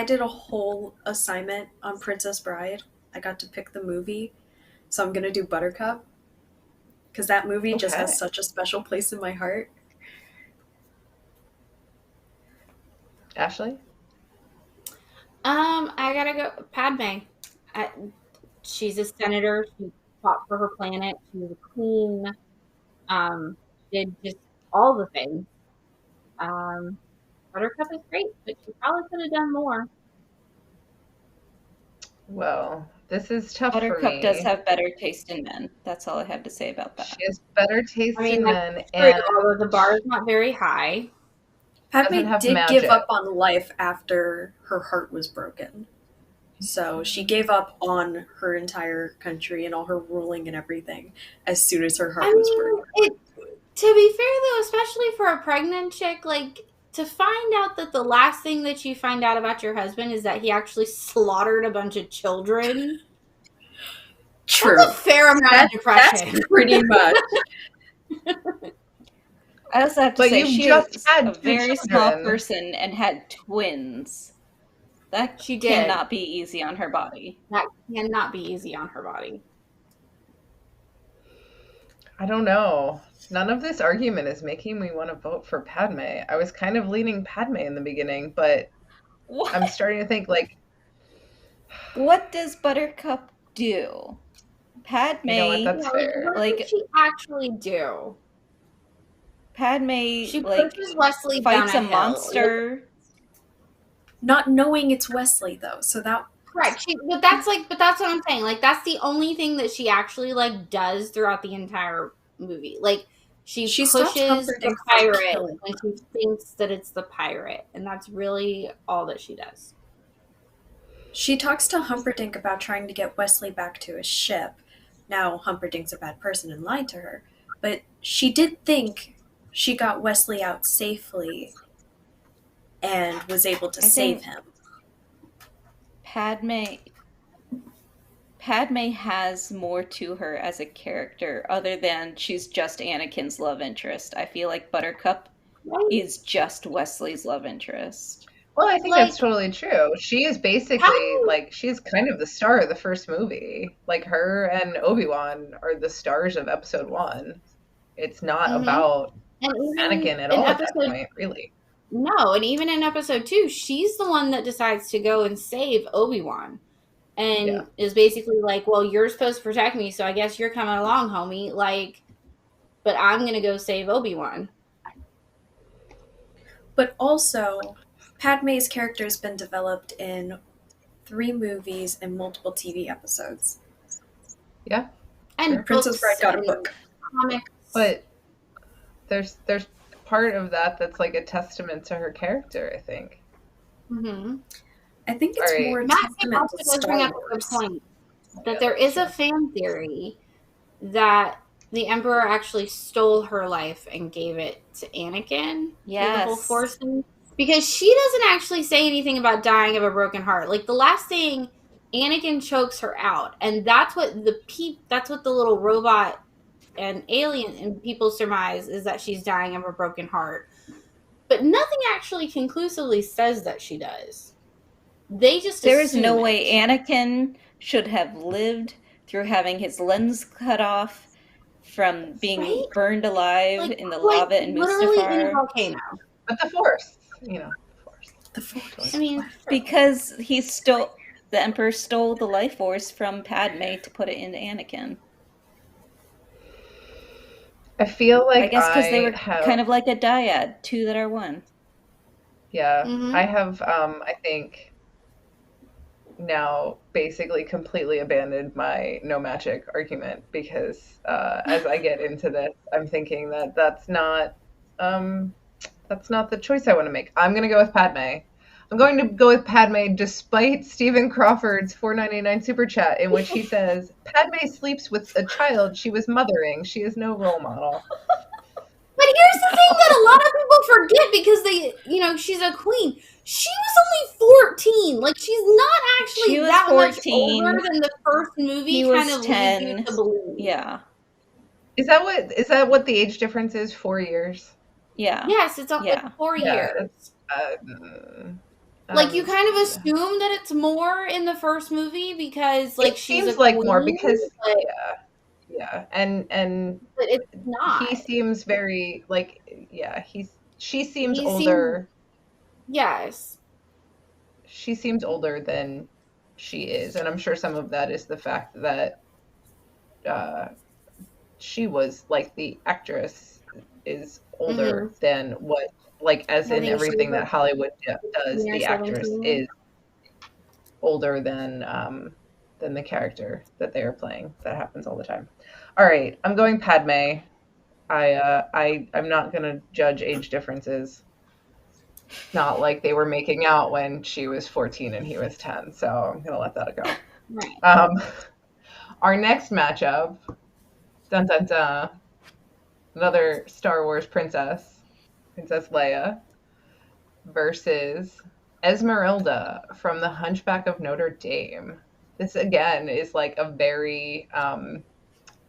did a whole assignment on Princess Bride. I got to pick the movie, so I'm gonna do Buttercup because that movie just Okay. has such a special place in my heart. Ashley? I gotta go Padmé. She's a senator. She fought for her planet. She was a queen. Did just all the things. Buttercup is great, but she probably could have done more. Well, this is tough for me. Buttercup does have better taste in men. That's all I have to say about that. She has better taste I mean, in that's men, true, and although the bar is not very high. doesn't Padmé have did magic. give up on life after her heart was broken. So she gave up on her entire country and all her ruling and everything as soon as her heart was broken. To be fair, though, especially for a pregnant chick, like, to find out that the last thing that you find out about your husband is that he actually slaughtered a bunch of children. True. That's a fair amount of depression. That's pretty much. I also have to But say, you she just is had a 2 very small children. person and had twins. That She did. cannot be easy on her body. That cannot be easy on her body. I don't know. None of this argument is making me want to vote for Padmé. I was kind of leaning Padmé in the beginning, but What? I'm starting to think like, What does Buttercup do? Padmé, you know what? That's fair. What Like- did she actually do? Padmé, She like, pushes Wesley fights down a hill. monster. Not knowing it's Wesley though, so that Correct. But that's what I'm saying. Like, that's the only thing that she actually like does throughout the entire movie. Like, she stops pushes the Humperdinck from pirate killing when she thinks that it's the pirate, and that's really all that she does. she talks to Humperdinck about trying to get Wesley back to his ship. Now Humperdinck's a bad person and lied to her, but she did think she got Wesley out safely and was able to save him. Padmé Padme has more to her as a character other than she's just Anakin's love interest. I feel like Buttercup Right? is just Wesley's love interest. Well, I think Like, that's totally true. She is basically Padme, like she's kind of the star of the first movie. Like her and Obi-Wan are the stars of episode 1. It's not mhm. about And even Anakin at in all at that episode point, really. no, and even in episode 2, she's the one that decides to go and save Obi-Wan. Yeah. And is basically like, well, you're supposed to protect me, so I guess you're coming along, homie. Like, but I'm going to go save Obi-Wan. But also, Padme's character has been developed in 3 movies and multiple TV episodes. Yeah. And Sure. Princess Bride got a and book. comics. But there's part of that that's like a testament to her character, I think. Mm-hmm. I think it's All right. more a Matt testament also to does bring Star up a good Wars. point that Yeah, there is that's a fan theory that the Emperor actually stole her life and gave it to Anakin. The whole Yes. Force thing. Because she doesn't actually say anything about dying of a broken heart. Like the last thing, Anakin chokes her out, and that's what that's what the little robot and alien and people surmise is that she's dying of a broken heart. But nothing actually conclusively says that she does. They just There is no assume way it. Anakin should have lived through having his lens cut off, from being Right? burned alive Like, in the like lava in literally in a Mustafar, volcano. But the Force, you know, the Force. The Force. I mean, because the Emperor stole the life force from Padme to put it into Anakin. I feel like I guess because they were have kind of like a dyad, two that are one. yeah, Mhm. I have I think now basically completely abandoned my no magic argument because as I get into this, I'm thinking that that's not the choice I want to make. I'm going to go with Padme. I'm going to go with Padme despite Stephen Crawford's $4.99 super chat in which he says, Padme sleeps with a child she was mothering. She is no role model. but here's the thing that a lot of people forget because she's a queen. She was only 14. Like, she's not actually She was that 14. much older than the first movie He kind was of 10. leads you to believe. Yeah. Is that what the age difference is? 4 years? Yeah. Yes, it's Yeah. 4 Yeah, years. Like You kind of assume that it's more in the first movie because, like, it she's seems a like queen, more because but, yeah, and but it's not. he seems very like she seems He older. Yes. She seems older than she is, and I'm sure some of that is the fact that she was like the actress is older than what like as I in think everything she that was Hollywood does. 16 or The actress 17. is older than the character that they are playing. That happens all the time. All right, I'm going Padme. I'm not gonna judge age differences. Not like they were making out when she was 14 and he was 10, so I'm gonna let that go. Right. Our next matchup, dun dun dun, another Star Wars princess, Princess Leia, versus Esmeralda from The Hunchback of Notre Dame. This again is like a very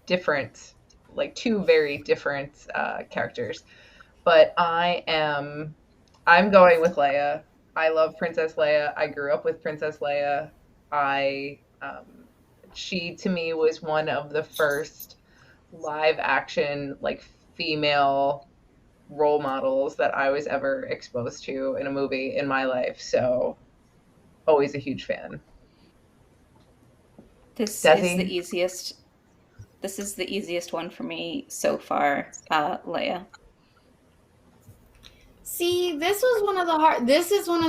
different, like two very different characters. But I'm going with Leia. I love Princess Leia. I grew up with Princess Leia. She to me was one of the first live action like female role models that I was ever exposed to in a movie in my life. So always a huge fan. This Desi? is the easiest. This is the easiest one for me so far, Leia. See, this is one of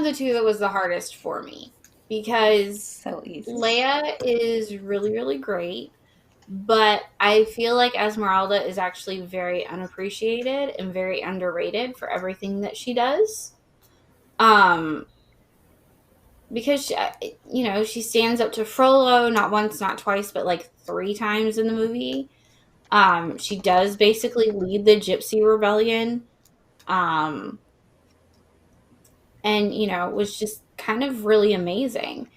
the two that was the hardest for me because So easy. Leia is really, really great, but I feel like Esmeralda is actually very unappreciated and very underrated for everything that she does. Because she stands up to Frollo not once, not twice, but like 3 times in the movie. She does basically lead the Gypsy Rebellion. And, was just kind of really amazing.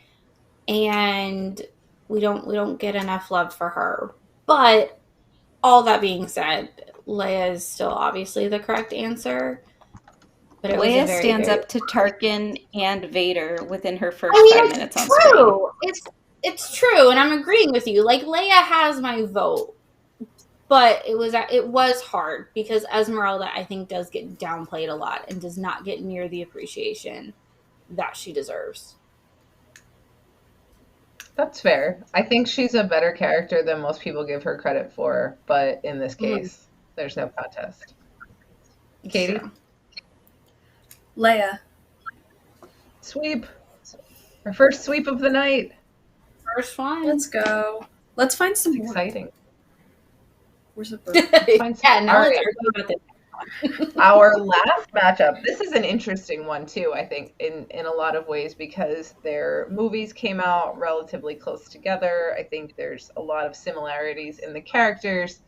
And we don't get enough love for her. But all that being said, Leia is still obviously the correct answer. But it was a Leia very, stands very... up to Tarkin and Vader within her I first mean, 5 minutes on screen. true. It's true, and I'm agreeing with you. Like, Leia has my vote, but it was hard because Esmeralda, I think, does get downplayed a lot and does not get near the appreciation that she deserves. That's fair. I think she's a better character than most people give her credit for, but in this case, there's no contest. Katie? True. Leia. Sweep. Our first sweep of the night. First one. Let's go. Let's find some more. Exciting. Where's the bird? Yeah, now All let's right. argue about this. Our last matchup. This is an interesting one too, I think, in a lot of ways, because their movies came out relatively close together. I think there's a lot of similarities in the characters.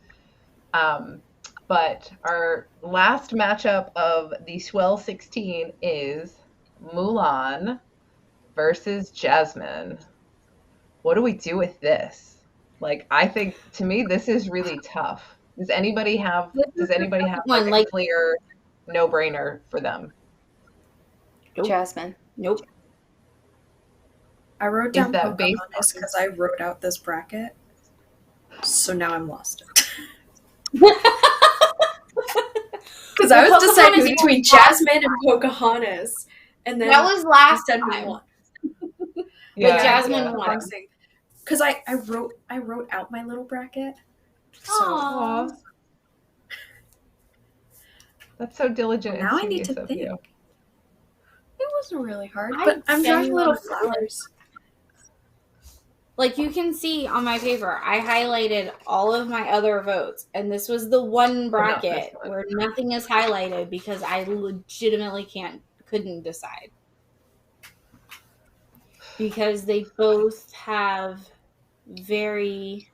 But our last matchup of the Swell 16 is Mulan versus Jasmine. What do we do with this? Like, I think, to me, this is really tough. Does anybody have like a clear no-brainer for them? Nope. Jasmine. Nope. I wrote down that based Pocahontas because I wrote out this bracket. So now I'm lost. Because I was deciding between Jasmine and Pocahontas. And then that was last time. time. Yeah, But Jasmine won. Because I wrote out my little bracket. So Aww. That's so diligent. Now and I need to studious of think. you. It wasn't really hard, I but I'm drawing little genuinely- flowers. Like, you can see on my paper, I highlighted all of my other votes, and this was the one bracket where nothing is highlighted because I legitimately couldn't decide. Because they both have very,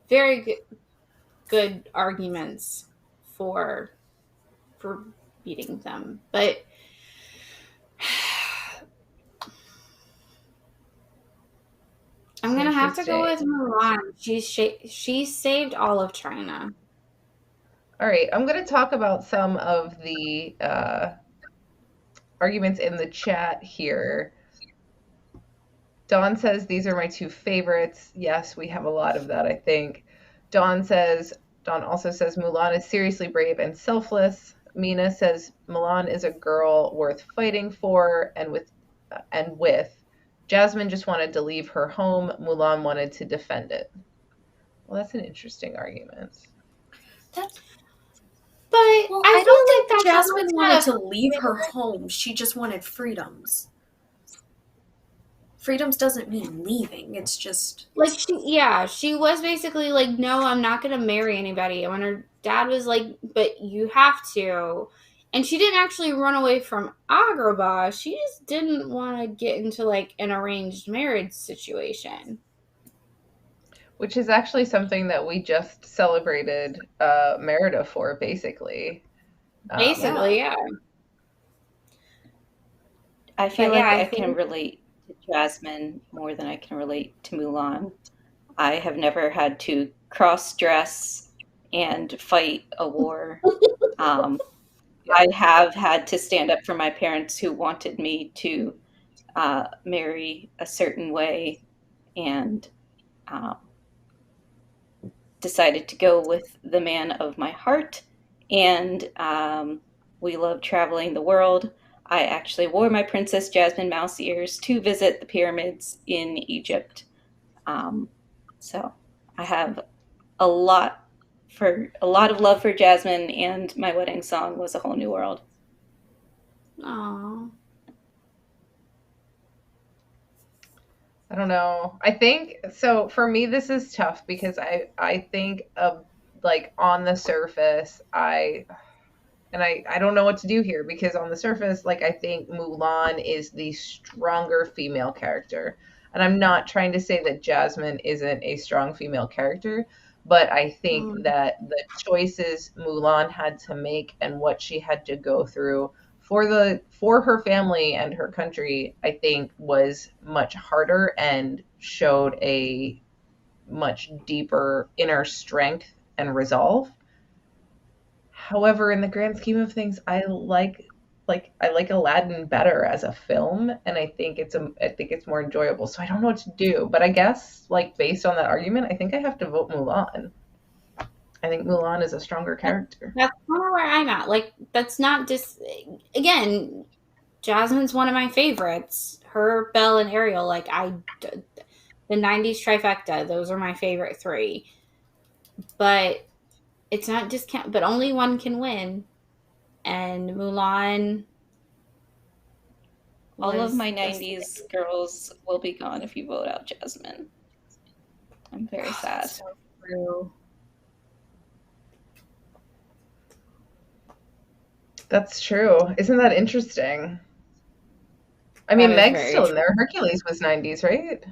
very good arguments for beating them. But I'm going to have to go with Mulan. She saved all of China. All right, I'm going to talk about some of the arguments in the chat here. Dawn says, these are my two favorites. Yes, we have a lot of that, I think. Dawn also says, Mulan is seriously brave and selfless. Mina says, Mulan is a girl worth fighting for and with. Jasmine just wanted to leave her home. Mulan wanted to defend it. Well, that's an interesting argument. But I don't think that's Jasmine wanted to leave her home. She just wanted freedoms. Freedoms doesn't mean leaving. It's just like she was basically like, no, I'm not gonna marry anybody. And when her dad was like, but you have to, and she didn't actually run away from Agrabah. She just didn't want to get into like an arranged marriage situation. Which is actually something that we just celebrated Merida for, basically. Yeah. I feel like I can relate to Jasmine more than I can relate to Mulan. I have never had to cross-dress and fight a war. I have had to stand up for my parents who wanted me to marry a certain way, and decided to go with the man of my heart. And we love traveling the world. I actually wore my Princess Jasmine mouse ears to visit the pyramids in Egypt. So I have a lot of love for Jasmine, and my wedding song was A Whole New World. Aww. I don't know. I think, so for me, this is tough because I think like on the surface, I don't know what to do here, because on the surface, like, I think Mulan is the stronger female character. And I'm not trying to say that Jasmine isn't a strong female character, but I think that the choices Mulan had to make and what she had to go through for her family and her country, I think was much harder and showed a much deeper inner strength and resolve. However, in the grand scheme of things, I like Aladdin better as a film, and I think it's more enjoyable. So I don't know what to do, but I guess like based on that argument, I think I have to vote Mulan. I think Mulan is a stronger character. That's kind of where I'm at. Like, that's not just, again, Jasmine's one of my favorites. Her, Belle, and Ariel, like, the 90s trifecta, those are my favorite three. But it's not just, but only one can win. And Mulan. All of my 90s girls will be gone if you vote out Jasmine. I'm very sad. So true. That's true. Isn't that interesting? I mean, Meg's still in there. Hercules was 90s, right?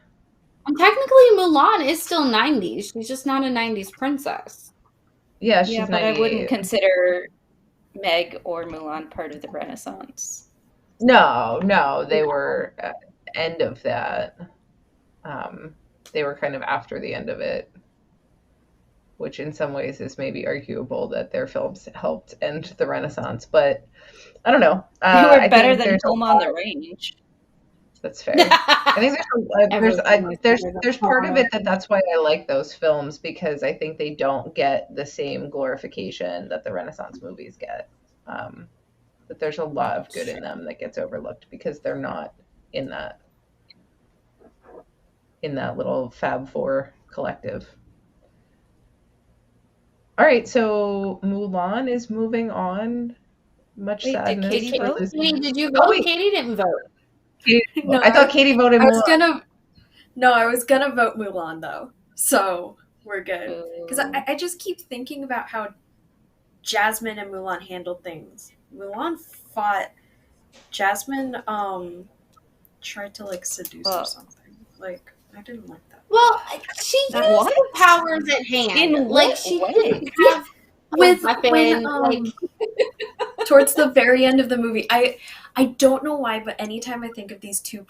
And technically, Mulan is still 90s. She's just not a 90s princess. Yeah, she's but 98. I wouldn't consider Meg or Mulan part of the Renaissance. No, they were end of that. They were kind of after the end of it, which in some ways is maybe arguable that their films helped end the Renaissance, but I don't know. They were better than Home on the Range. That's fair. I think there's part of it that's why I like those films, because I think they don't get the same glorification that the Renaissance movies get. But there's a lot of good in them that gets overlooked because they're not in that little Fab Four collective. All right, so Mulan is moving on. Much sadness. Did Katie vote? Did you vote? Katie didn't vote. No, I thought Katie voted Mulan. I was gonna vote Mulan though, so we're good. Because I just keep thinking about how Jasmine and Mulan handled things. Mulan fought. Jasmine tried to like seduce or something. Like, I didn't like that. Well, she used the powers at hand. In like what she way? didn't have with weapon, when towards the very end of the movie, I don't know why, but anytime I think of these two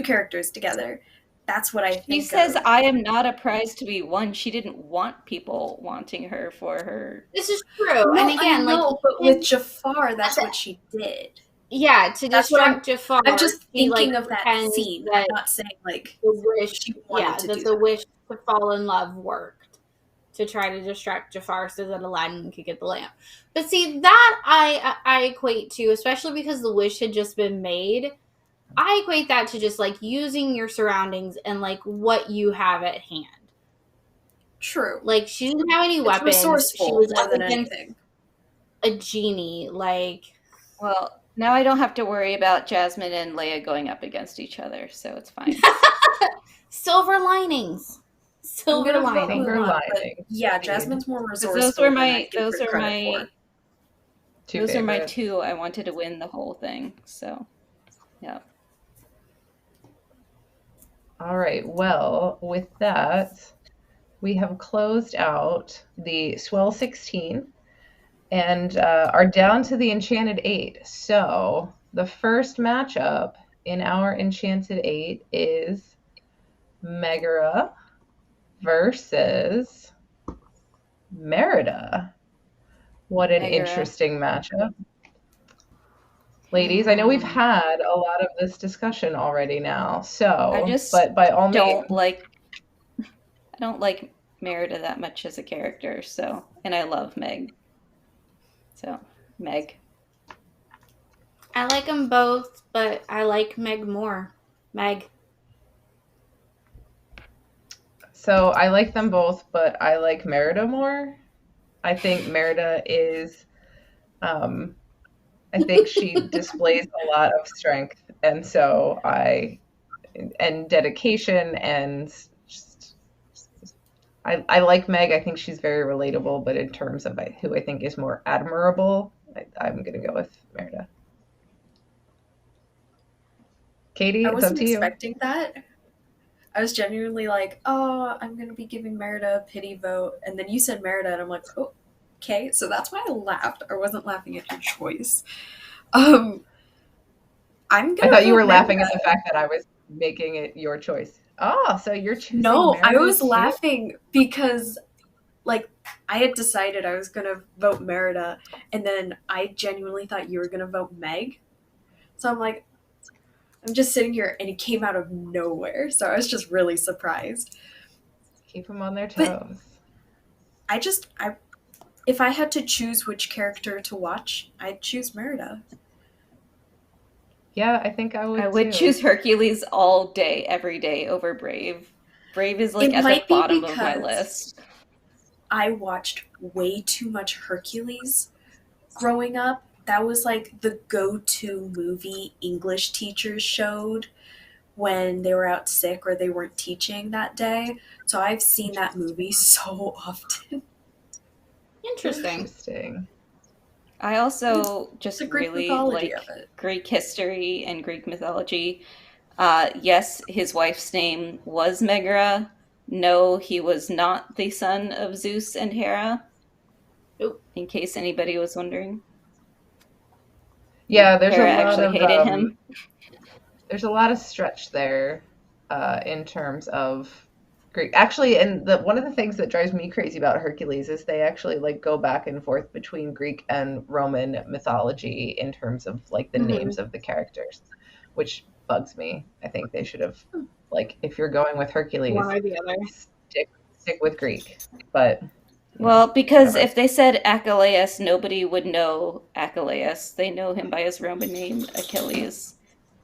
characters together, that's what I think. She says, "I am not a prize to be won." She didn't want people wanting her for her. This is true, and again, but with Jafar, that's what she did. Yeah, to distract Jafar. I'm just thinking of that scene. I'm not saying like the wish. She wanted to do the wish to fall in love worked to try to distract Jafar so that Aladdin could get the lamp. But see, that I equate to, especially because the wish had just been made. I equate that to just like using your surroundings and like what you have at hand. True. Like she didn't have any weapons. Resourceful, she was more than anything. A genie. Like, well, now I don't have to worry about Jasmine and Leia going up against each other, so it's fine. Silver linings. Silver lining. Yeah, Jasmine's more resourceful. Those are my two. I wanted to win the whole thing, so yeah. All right. Well, with that, we have closed out the Swell 16 and are down to the Enchanted 8. So the first matchup in our Enchanted 8 is Megara versus Merida. What an interesting matchup. Ladies, I know we've had a lot of this discussion already now, but by all means, I don't like Merida that much as a character, and I love Meg. So, Meg. I like them both, but I like Meg more. Meg. So I like them both, but I like Merida more. I think Merida is, I think she displays a lot of strength, and dedication, and just, I like Meg. I think she's very relatable, but in terms of who I think is more admirable, I'm going to go with Merida. Katie, it's up to you. I wasn't expecting that. I was genuinely like, oh, I'm going to be giving Merida a pity vote. And then you said Merida, and I'm like, oh, okay. So that's why I laughed. I wasn't laughing at your choice. I thought you were laughing at the fact that I was making it your choice. Oh, so you're choosing No, I Merida was too? laughing because, like, I had decided I was gonna vote Merida, and then I genuinely thought you were gonna vote Meg. So I'm like, I'm just sitting here, and it came out of nowhere. So I was just really surprised. Keep them on their But toes. I if I had to choose which character to watch, I'd choose Merida. Yeah, I think I I would would too. choose Hercules all day, every day over Brave. Brave is like It at the might be bottom of my because list. I watched way too much Hercules growing up. That was like the go-to movie English teachers showed when they were out sick or they weren't teaching that day. So I've seen that movie so often. Interesting. Interesting. I also just The Greek really mythology like of it. Greek history and Greek mythology. Yes, his wife's name was Megara. No, he was not the son of Zeus and Hera, Oop. in case anybody was wondering. Yeah, there's a Hera lot actually of hated him. there's a lot of stretch there in terms of Greek. Actually, and one of the things that drives me crazy about Hercules is they actually like go back and forth between Greek and Roman mythology in terms of like the Mm-hmm. names of the characters, which bugs me. I think they should have like if you're going with Hercules, One or the other. stick with Greek. But Well, because whatever. if they said Achilles, nobody would know Achilles. They know him by his Roman name, Achilles.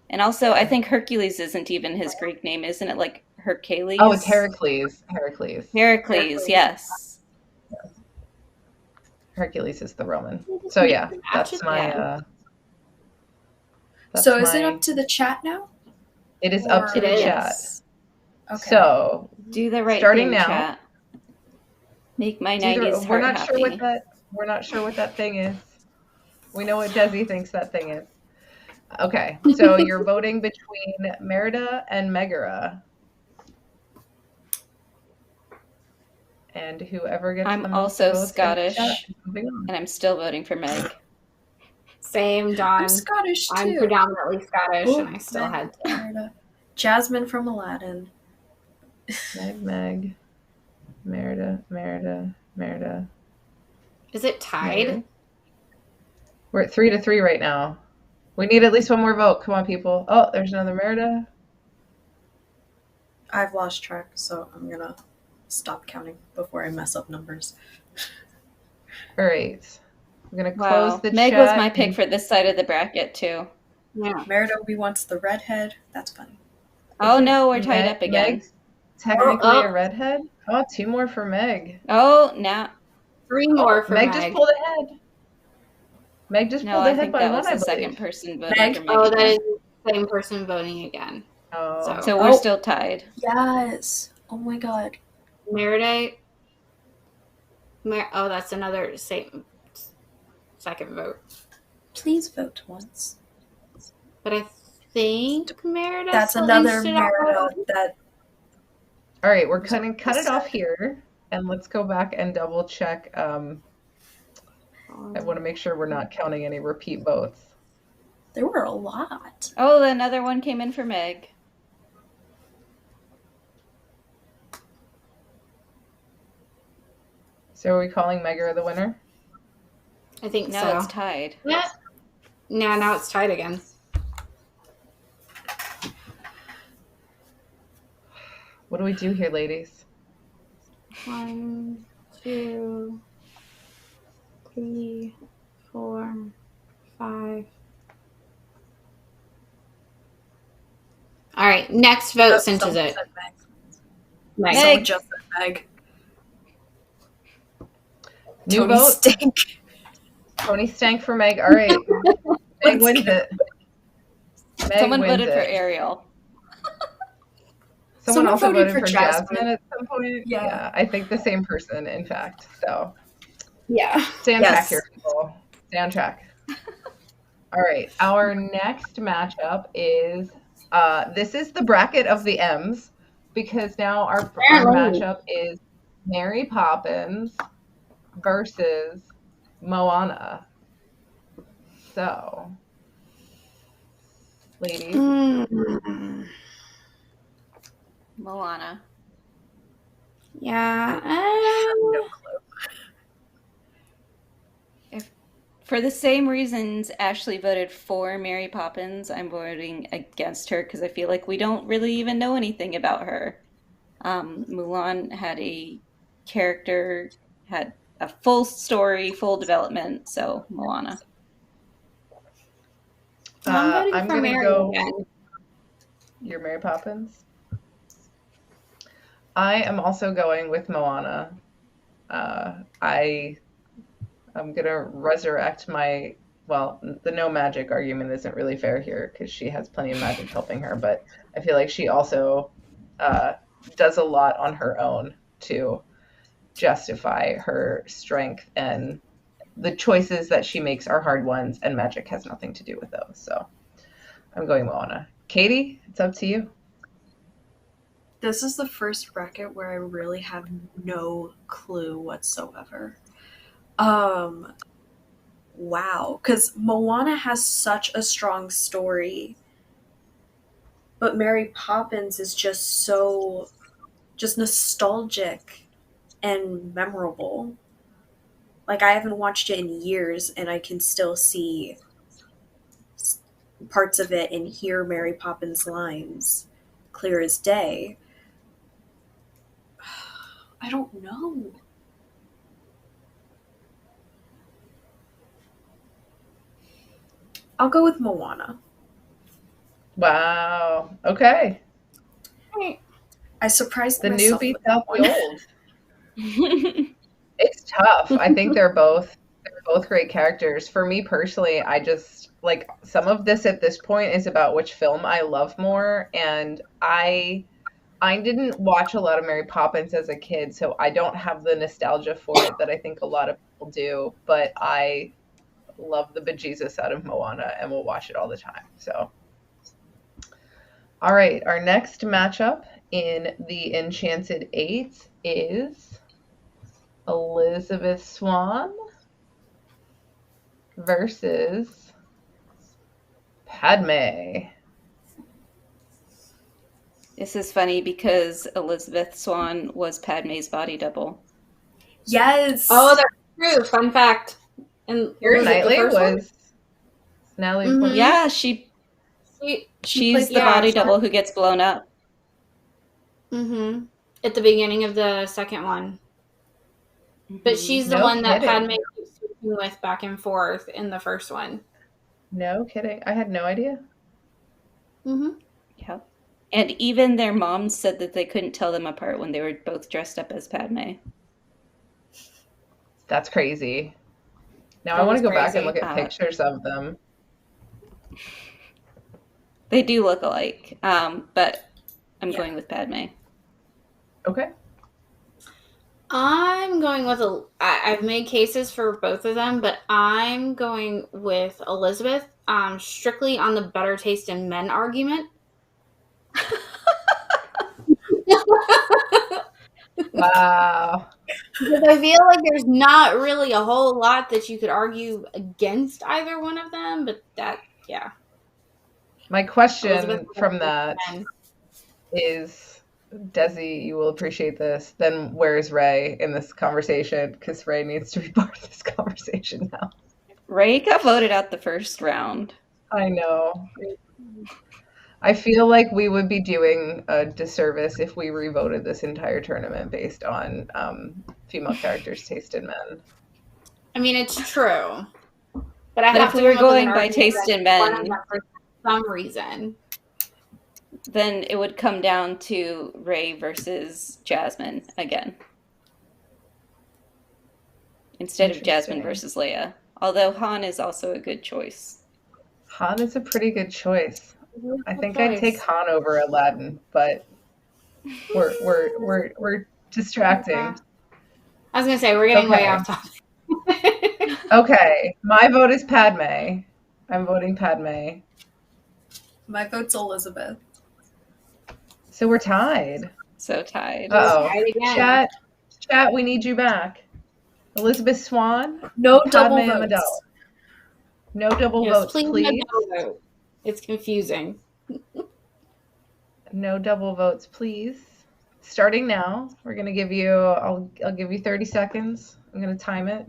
And also, I think Hercules isn't even his Greek name, isn't it? Like Oh, it's Hercules? Heracles. Heracles. Heracles, yes. Hercules is the Roman. Just So make yeah, them match that's it. my Yeah. that's So is it my up to the chat now? it is up to It the is. chat. Yes. Okay. So Do the right starting thing, now. chat. Make my 90s We're heart not sure what happy. we're not sure what that thing is. We know what Desi thinks that thing is. Okay, so you're voting between Merida and Megara. And whoever gets the I'm most also votes in the chat Scottish, is moving on. and I'm still voting for Meg. Same, I'm Dawn. Scottish too. I'm predominantly Scottish, Ooh, and I still Meg, had to. Merida. Jasmine from Aladdin. Meg, Merida. Is it tied? Meg. We're at 3-3 right now. We need at least one more vote. Come on, people. Oh, there's another Merida. I've lost track, so I'm gonna stop counting before I mess up numbers. All right. I'm going to close Wow. the Meg chat. was my pick for this side of the bracket, too. Yeah. Merida, we wants the redhead. That's funny. Oh Isn't no, we're tied up again. Meg's technically Oh. a redhead? Oh, 2 more for Meg. Oh, nah. 3 more for Meg Meg. just pulled ahead. Meg just No, pulled I ahead think by that one, was I the second believe. person voting Meg? for Meg. Oh, that again. is the same person voting again. Oh. So we're still tied. Yes. Oh my god. Merida. Oh, that's another second vote. Please vote once. But I think Merida. That's still another inched it out. Merida that All right, we're going to cut it off here, and let's go back and double check. I want to make sure we're not counting any repeat votes. there were a lot. Oh, another one came in for Meg. So are we calling Megara the winner? I think No, so. it's tied. Yeah. No, now it's tied again. What do we do here, ladies? 1, 2, 3, 4, 5. All right, next vote cinches it. Meg. Meg. Someone just said Meg. New Tony vote? Stank. Tony Stank for Meg. All right. Meg wins it. Meg Someone wins voted for it. Ariel. Someone also voted voted for for Jasmine at some point. Yeah. I think the same person, in fact. So Yeah. stay on Yes. track here, people. Stay on track. All right. Our next matchup is this is the bracket of the M's because now our matchup is Mary Poppins versus Moana. So, ladies, Moana. Yeah. No clue. For the same reasons Ashley voted for Mary Poppins, I'm voting against her because I feel like we don't really even know anything about her. Mulan had a character, had a full story, full development, so Moana. I'm voting I'm for gonna Mary go. again. You're Mary Poppins. I am also going with Moana. I'm gonna resurrect my. Well, the no magic argument isn't really fair here because she has plenty of magic helping her, but I feel like she also does a lot on her own to justify her strength, and the choices that she makes are hard ones, and magic has nothing to do with those. So I'm going Moana. Katie, it's up to you. This is the first bracket where I really have no clue whatsoever. Wow, because Moana has such a strong story, but Mary Poppins is just so just nostalgic and memorable. Like I haven't watched it in years, and I can still see parts of it and hear Mary Poppins lines clear as day. I don't know. I'll go with Moana. Wow. Okay. I surprised The new myself beats with that out one. the old. It's tough. I think they're both great characters. For me personally, I just like some of this at this point is about which film I love more, and I didn't watch a lot of Mary Poppins as a kid, so I don't have the nostalgia for it that I think a lot of people do, but I love the bejesus out of Moana and will watch it all the time. So, all right, our next matchup in the Enchanted Eight is Elizabeth Swann versus Padmé. This is funny because Elizabeth Swann was Padmé's body double. Yes. Oh, that's true. Fun fact. And Keira was it the Knightley first one? was Natalie Mhm. Portman. Yeah, She she's played the body she- double who gets blown up. Mhm. At the beginning of the second one. But she's the No one that kidding. Padmé keeps switching with back and forth in the first one. No kidding. I had no idea. Mm-hmm. Yeah. And even their moms said that they couldn't tell them apart when they were both dressed up as Padmé. That's crazy. Now I That want is to go back and crazy. look at pictures of them. They do look alike, but I'm Yeah. going with Padmé. Okay. I'm going with I've made cases for both of them, but I'm going with Elizabeth. Strictly on the better taste in men argument. Wow. Because I feel like there's not really a whole lot that you could argue against either one of them, but yeah. My question Elizabeth from that men. is, Desi, you will appreciate this. Then where's Ray in this conversation? Because Ray needs to be part of this conversation now. Ray got voted out the first round. I know. I feel like we would be doing a disservice if we revoted this entire tournament based on female characters' taste in men. I mean, it's true. But I But have if to we were come up with an going by argument taste that in one of men, them for some reason. then it would come down to Ray versus Jasmine again. Instead of Jasmine Interesting. versus Leia. Although Han is also a good choice. Han is a pretty good choice. I think I'd choice. take Han over Aladdin, but we're distracting. I was gonna say we're getting way Okay. off topic. Okay, my vote is Padmé. I'm voting Padmé. My vote's Elizabeth. So we're tied. So tied. Uh-oh. Tied again. Chat, we need you back. Elizabeth Swann, No double Padmé votes. Amidala. No double Yes, votes, please. please. No double vote. It's confusing. No double votes, please. starting now. We're gonna give you. I'll give you 30 seconds. I'm gonna time it.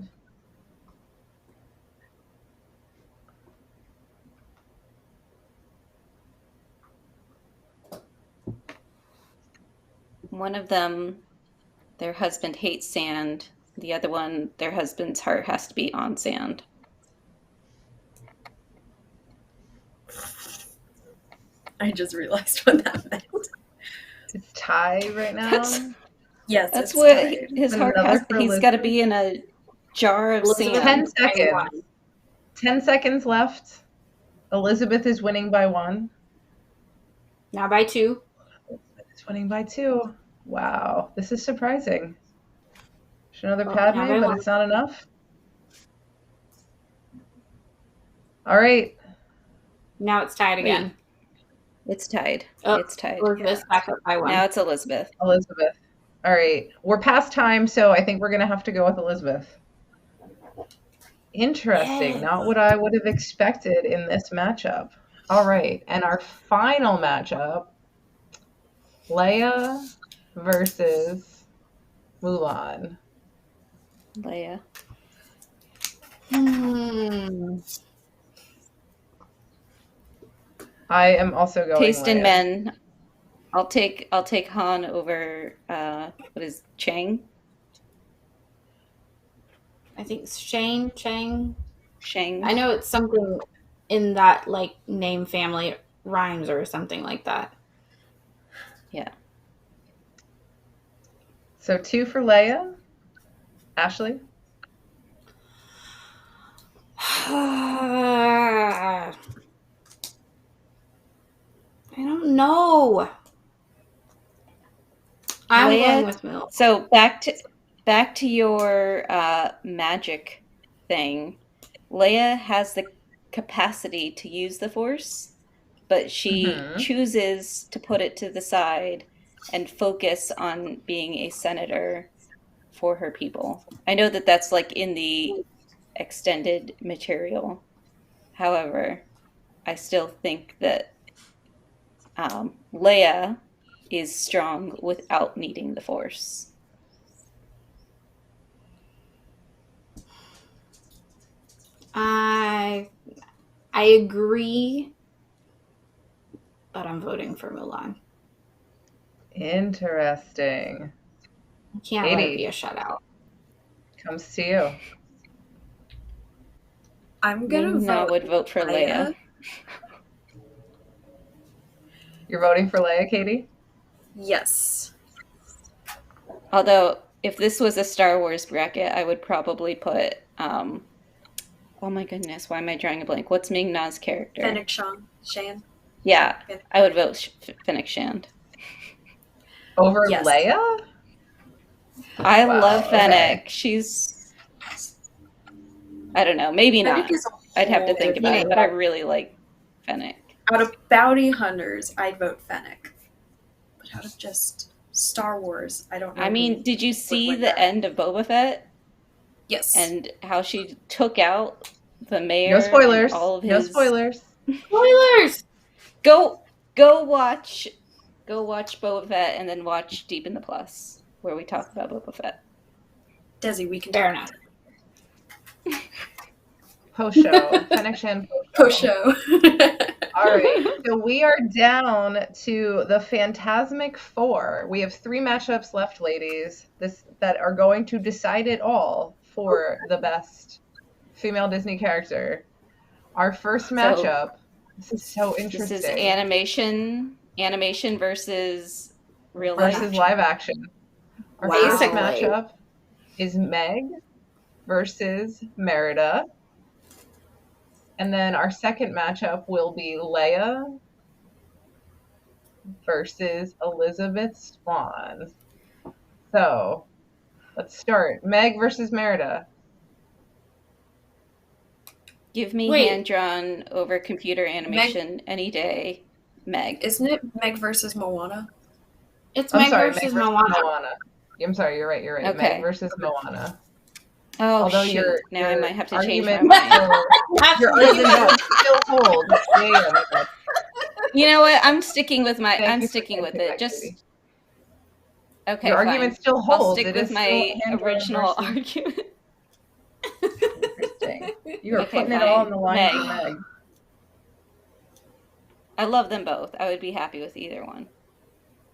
One of them, their husband hates sand. The other one, their husband's heart has to be on sand. I just realized what that meant. It's tie right now. Yes, That's it's what tied. his heart Another has. for He's got to be in a jar of Elizabeth, sand. 10 seconds. 10 seconds left. Elizabeth is winning by 1. Now by 2. It's winning by 2. Wow, this is surprising. There's another Well, Padmé, now by but 1. it's not enough. All right. Now it's tied again. It's tied. Oh, It's tied. Elizabeth's back up by 1. Now it's Elizabeth. Elizabeth. All right. We're past time, so I think we're going to have to go with Elizabeth. Interesting. Yes. Not what I would have expected in this matchup. All right. And our final matchup, Leia versus Mulan. Leia. I am also going Taste in Leia. men. I'll take Han over what is Chang? I think it's Shang. Shang. I know it's something in that like name family rhymes or something like that. Yeah. So 2 for Leia. Ashley? I don't know. I'm Leia, going with Mill. So back to your magic thing. Leia has the capacity to use the Force, but she chooses to put it to the side and focus on being a senator for her people. I know that that's like in the extended material. However, I still think that Leia is strong without needing the Force. I agree, but I'm voting for Mulan. Interesting. I can't let it be a shutout. Comes to you. I'm gonna I would vote for Leia. You're voting for Leia, Katie? Yes. Although, if this was a Star Wars bracket, I would probably put, oh my goodness, why am I drawing a blank? What's Ming-Na's character? Fennec Shan. Yeah, I would vote Fennec Shand. Over Leia? I love Fennec. Okay. She's, I don't know, maybe Fennec not. I'd have to think about it, but I really like Fennec. Out of bounty hunters, I'd vote Fennec. But out of just Star Wars, I don't know. I mean, did you see the end of Boba Fett? Yes. And how she took out the mayor? No spoilers. All of his... No spoilers. Spoilers! Go watch Boba Fett and then watch Deep in the Plus, where we talk about Boba Fett. Desi, we can fair enough. Post-show. Fennec Shand post-show. All right. So we are down to the Phantasmic 4. We have 3 matchups left, ladies, that are going to decide it all for the best female Disney character. Our first matchup, this is so interesting. This is animation versus real life. Versus live action. Our first matchup is Meg versus Merida. And then our second matchup will be Leia versus Elizabeth Swann. So, let's start. Meg versus Merida. Give me hand-drawn over computer animation any day. Meg. Isn't it Meg versus Moana? It's Meg versus Moana. I'm sorry, you're right. Okay. Meg versus Moana. Oh, although shoot. Now I might have to change my mind. Your argument still holds. Yeah. You know what? I'm sticking with it. Just Okay, Your fine. argument still I'll holds. stick It with is my still original versus. argument. Interesting. You are Okay, putting it all fine. on the line Meg. for Meg. I love them both. I would be happy with either one.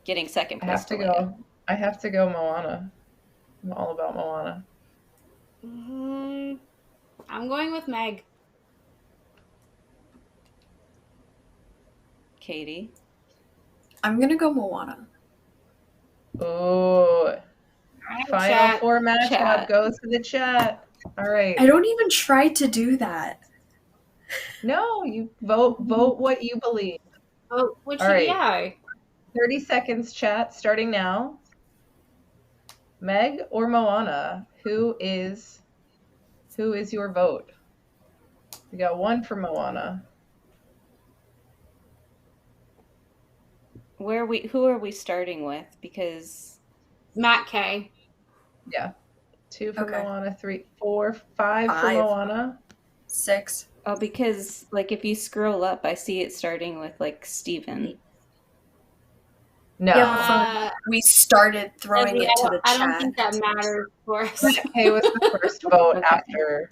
Getting second I place have to to Leia. go. I have to go Moana. I'm all about Moana. I'm going with Meg. Katie. I'm gonna go Moana. Ooh. Final Chat. four matchup Chat. goes to the chat. All right. I don't even try to do that. No, you vote what you believe. Oh, which All right. yeah. 30 seconds chat starting now. Meg or Moana? Who is your vote? We got one for Moana. Who are we starting with? Because Matt K. Yeah. 2 for Okay. Moana, 3, 4, 5 for Moana. 6. Oh, because like if you scroll up, I see it starting with like Steven. No. Yeah, we started throwing it to the I chat. don't think that matters for us. Matt K was the first vote Okay. after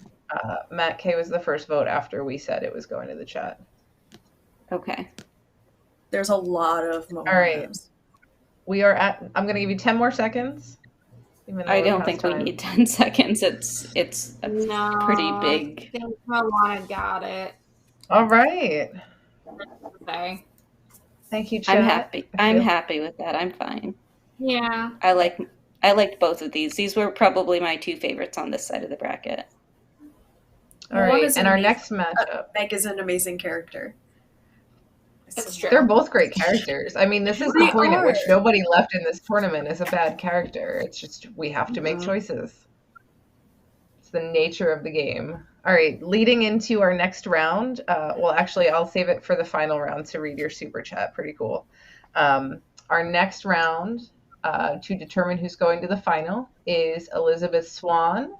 Matt K was the first vote after we said it was going to the chat. Okay. There's a lot of Moanas. All right. We are at, I'm going to give you 10 more seconds. I don't think we need 10 seconds. It's a pretty big. I think Moana got it. All right. Okay. Thank you, chat. I'm happy. I'm happy with that. I'm fine. Yeah. I liked both of these. These were probably my two favorites on this side of the bracket. All right, and our next matchup. Meg is an amazing character. That's true. They're both great characters. I mean, this is the point at which nobody left in this tournament is a bad character. It's just we have to make choices. It's the nature of the game. All right, leading into our next round. Well, actually, I'll save it for the final round to read your super chat. Pretty cool. Our next round to determine who's going to the final is Elizabeth Swann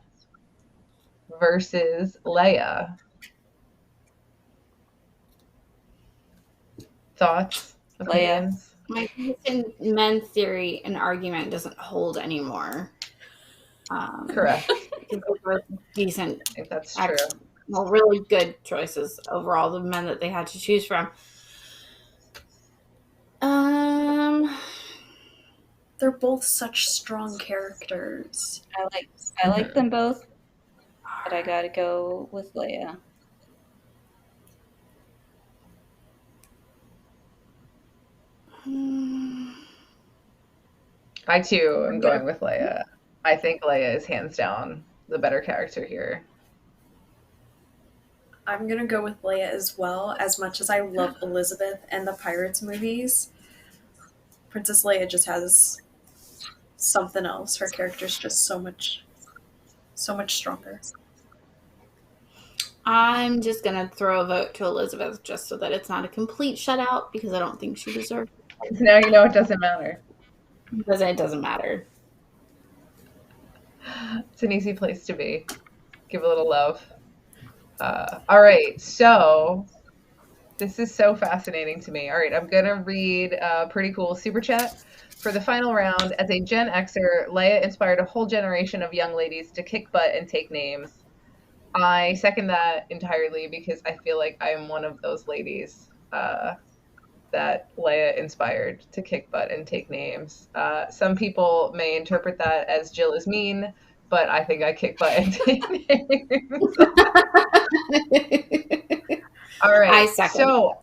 versus Leia. Thoughts? Opinions? My men theory and argument doesn't hold anymore. Correct. Decent. I think that's true. Well, really good choices overall, the men that they had to choose from. They're both such strong characters. I like them both, but I gotta go with Leia. I too am going with Leia. I think Leia is hands down the better character here. I'm gonna go with Leia as well. As much as I love Elizabeth and the Pirates movies, Princess Leia just has something else. Her character's just so much stronger. I'm just gonna throw a vote to Elizabeth just so that it's not a complete shutout because I don't think she deserves it. Now you know it doesn't matter. Because it doesn't matter. It's an easy place to be. Give a little love. All right, so this is so fascinating to me. All right, I'm gonna read a pretty cool super chat. For the final round, as a Gen Xer, Leia inspired a whole generation of young ladies to kick butt and take names. I second that entirely because I feel like I am one of those ladies that Leia inspired to kick butt and take names. Some people may interpret that as Jill is mean, but I think I kick butt and take names. All right, so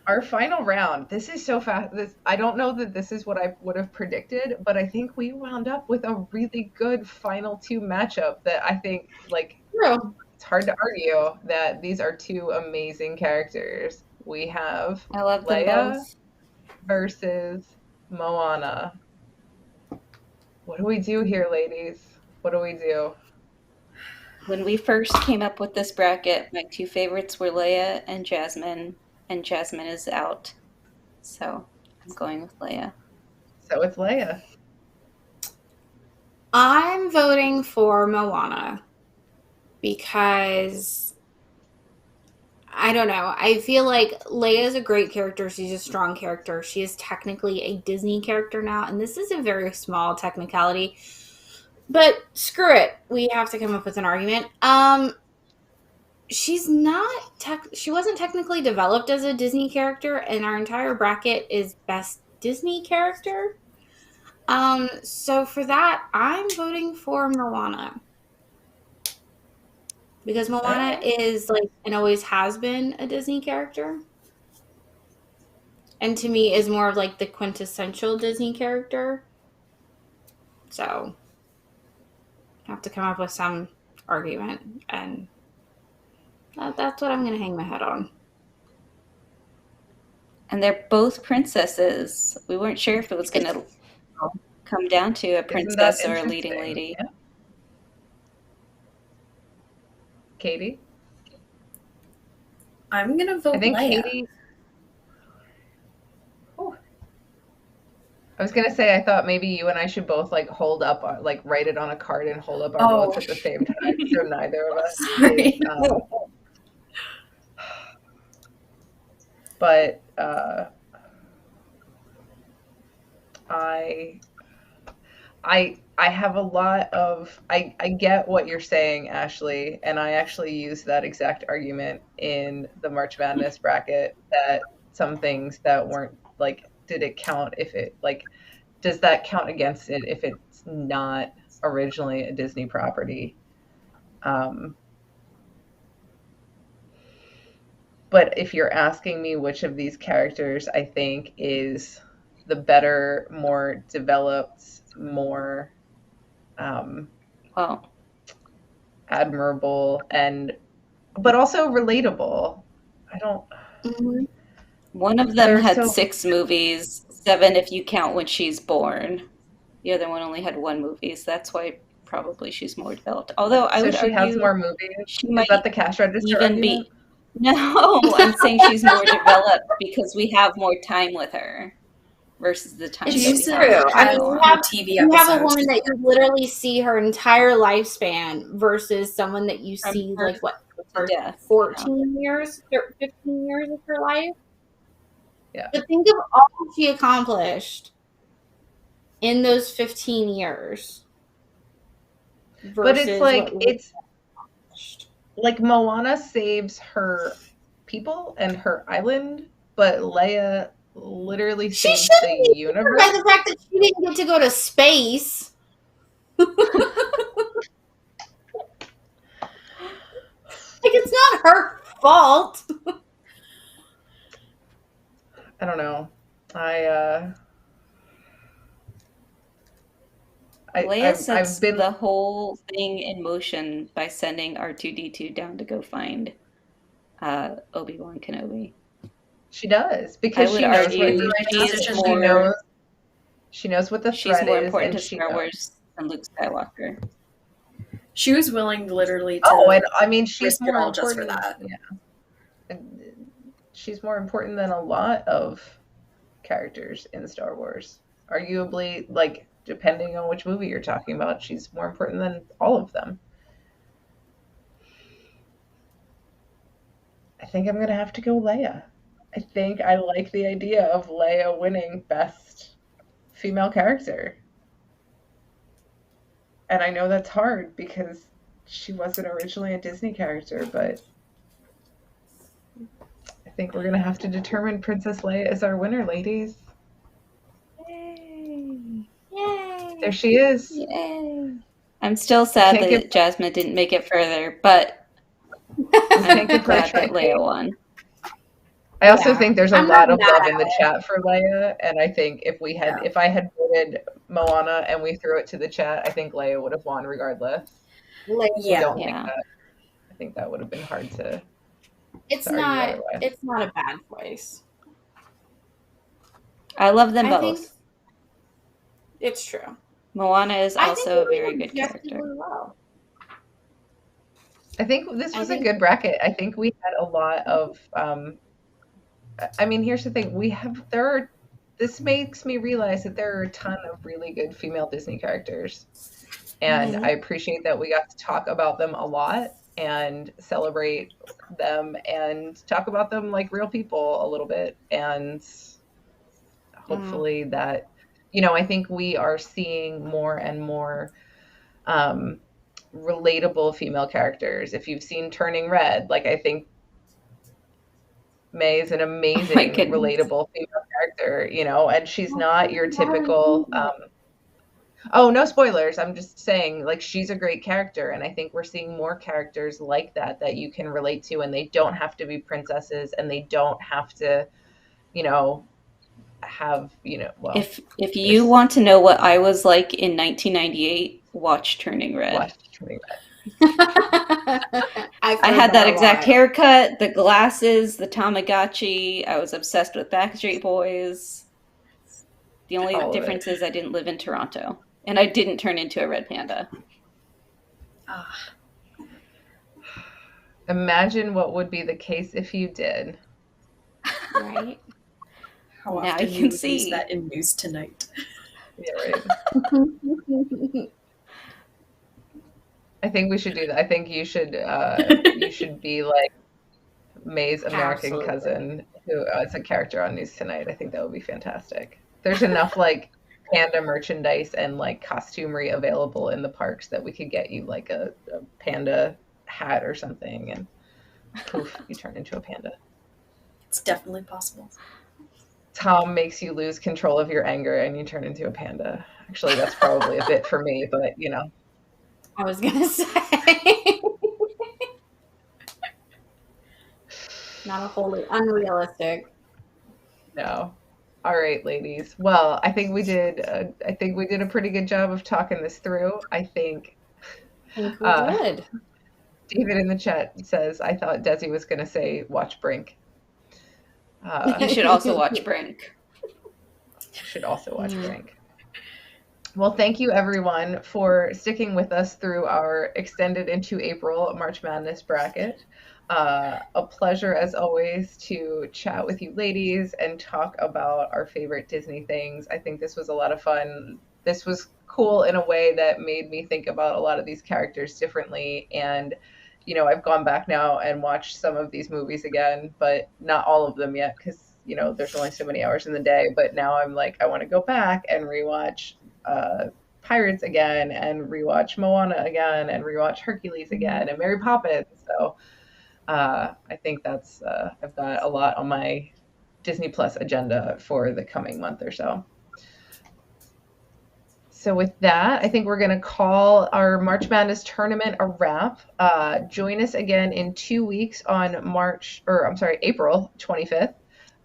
our final round. This is so fast. I don't know that this is what I would have predicted, but I think we wound up with a really good final two matchup that I think, like, it's hard to argue that these are two amazing characters. We have Leia versus Moana. What do we do here, ladies? What do we do? When we first came up with this bracket, my two favorites were Leia and Jasmine is out. So I'm going with Leia. So it's Leia. I'm voting for Moana because I don't know. I feel like Leia is a great character. She's a strong character. She is technically a Disney character now, and this is a very small technicality. But screw it. We have to come up with an argument. She's not she wasn't technically developed as a Disney character, and our entire bracket is best Disney character. So for that, I'm voting for Moana. Because Moana is like and always has been a Disney character. And to me is more of like the quintessential Disney character. So I have to come up with some argument, and that's what I'm going to hang my head on. And they're both princesses. We weren't sure if it was going to come down to a princess or a leading lady. Yeah. Katie? I'm going to vote Leia. Katie... I was going to say, I thought maybe you and I should both like hold up, like write it on a card and hold up our votes at the same time. So neither of us. Is, but I have a lot of, I get what you're saying, Ashley, and I actually used that exact argument in the March Madness bracket, that some things that weren't like, did it count if it like, does that count against it if it's not originally a Disney property? But if you're asking me which of these characters I think is the better, more developed, more admirable, but also relatable, I don't. Mm-hmm. One of them had 6 movies, 7 if you count when she's born. The other one only had 1 movie, so that's why probably she's more developed. Although I would argue she has more movies. She is that the cash register even be? No, I'm saying she's more developed because we have more time with her versus the time. It's true. I mean, you have a woman that you literally see her entire lifespan versus someone that you see like what, for 14 years, 15 years of her life. Yeah. But think of all she accomplished in those 15 years. But it's like Moana saves her people and her island, but Leia literally saves the universe. By the fact that she didn't get to go to space. Like, it's not her fault. I don't know. Leia sets the whole thing in motion by sending R2-D2 down to go find Obi-Wan Kenobi. She does, because she knows she knows what the threat is. She's more important to Star Wars than Luke Skywalker. She was willing literally to she's more important just for that. Yeah. She's more important than a lot of characters in Star Wars. Arguably, like, depending on which movie you're talking about, she's more important than all of them. I think I'm going to have to go Leia. I think I like the idea of Leia winning best female character. And I know that's hard because she wasn't originally a Disney character, but I think we're going to have to determine Princess Leia as our winner, ladies. Yay! There she is. Yay! I'm still sad that Jasmine didn't make it further, but I'm glad that Leia won. I also think there's a lot of love in the chat for Leia, and I think if I had voted Moana and we threw it to the chat, I think Leia would have won regardless. I think that would have been hard to. It's not a bad choice. I love them both. It's true. Moana is also a very good character. Really well. I think this was a good bracket. I think we had a lot of. Here's the thing: this makes me realize that there are a ton of really good female Disney characters, and I appreciate that we got to talk about them a lot. and celebrate them and talk about them like real people a little bit. And hopefully that, I think we are seeing more and more relatable female characters. If you've seen Turning Red, like, I think May is an amazing, relatable female character, and she's not your typical, oh, no spoilers. I'm just saying, like, she's a great character. And I think we're seeing more characters like that you can relate to, and they don't have to be princesses, and they don't have to, have, well, if you want to know what I was like in 1998, watch Turning Red. Watch Turning Red. I had that exact haircut, the glasses, the Tamagotchi. I was obsessed with Backstreet Boys. The only difference is I didn't live in Toronto, and I didn't turn into a red panda. Imagine what would be the case if you did. Right? How now often you can would see use that in News Tonight. Yeah, right. I think we should do that. I think you should be like May's American cousin, who is a character on News Tonight. I think that would be fantastic. There's enough like panda merchandise and like costumery available in the parks that we could get you like a panda hat or something, and poof, you turn into a panda. It's definitely possible. Tom makes you lose control of your anger and you turn into a panda. Actually, that's probably a bit for me, but I was gonna say not a wholly unrealistic. No. All right, ladies. Well, I think we did a pretty good job of talking this through. I think we did. David in the chat says, I thought Desi was going to say watch Brink. You should also watch Brink. Brink. Well, thank you everyone for sticking with us through our extended into April March Madness bracket. A pleasure as always to chat with you ladies and talk about our favorite Disney things. I think this was a lot of fun. This was cool in a way that made me think about a lot of these characters differently. And I've gone back now and watched some of these movies again, but not all of them yet because, there's only so many hours in the day. But now I'm like, I want to go back and rewatch Pirates again and rewatch Moana again and rewatch Hercules again and Mary Poppins. So I think that's, I've got a lot on my Disney Plus agenda for the coming month or so. So with that, I think we're going to call our March Madness tournament a wrap. Join us again in 2 weeks on April 25th.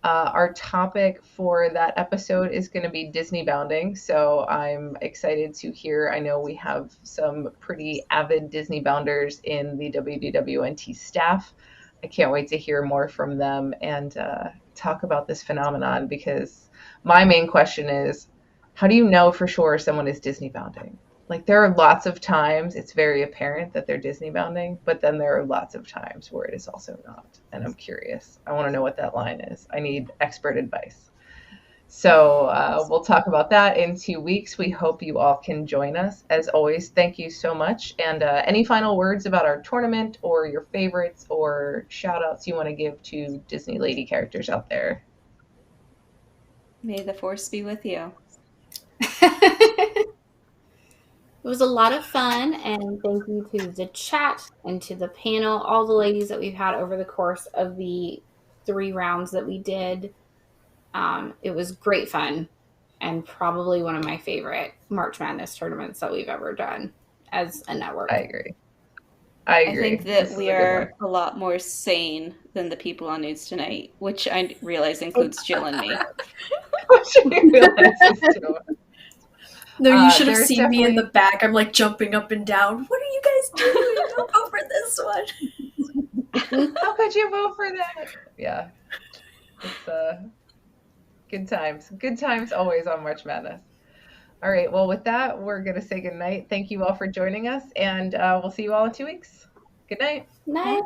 Our topic for that episode is going to be Disney bounding. So I'm excited to hear. I know we have some pretty avid Disney bounders in the WDWNT staff. I can't wait to hear more from them and talk about this phenomenon, because my main question is, how do you know for sure someone is Disney bounding? Like, there are lots of times it's very apparent that they're Disney bounding, but then there are lots of times where it is also not. And I'm curious. I want to know what that line is. I need expert advice. So we'll talk about that in 2 weeks. We hope you all can join us. As always, thank you so much. And any final words about our tournament or your favorites or shout outs you want to give to Disney lady characters out there? May the force be with you. It was a lot of fun, and thank you to the chat and to the panel, all the ladies that we've had over the course of the 3 rounds that we did. It was great fun, and probably one of my favorite March Madness tournaments that we've ever done as a network. I agree. I think that we are a lot more sane than the people on News Tonight, which I realize includes Jill and me. No, you should have seen me in the back. I'm like jumping up and down. What are you guys doing? Don't go for this one. How could you vote for that? Yeah. It's good times. Good times always on March Madness. All right. Well, with that, we're going to say good night. Thank you all for joining us, and we'll see you all in 2 weeks. Good night. Night.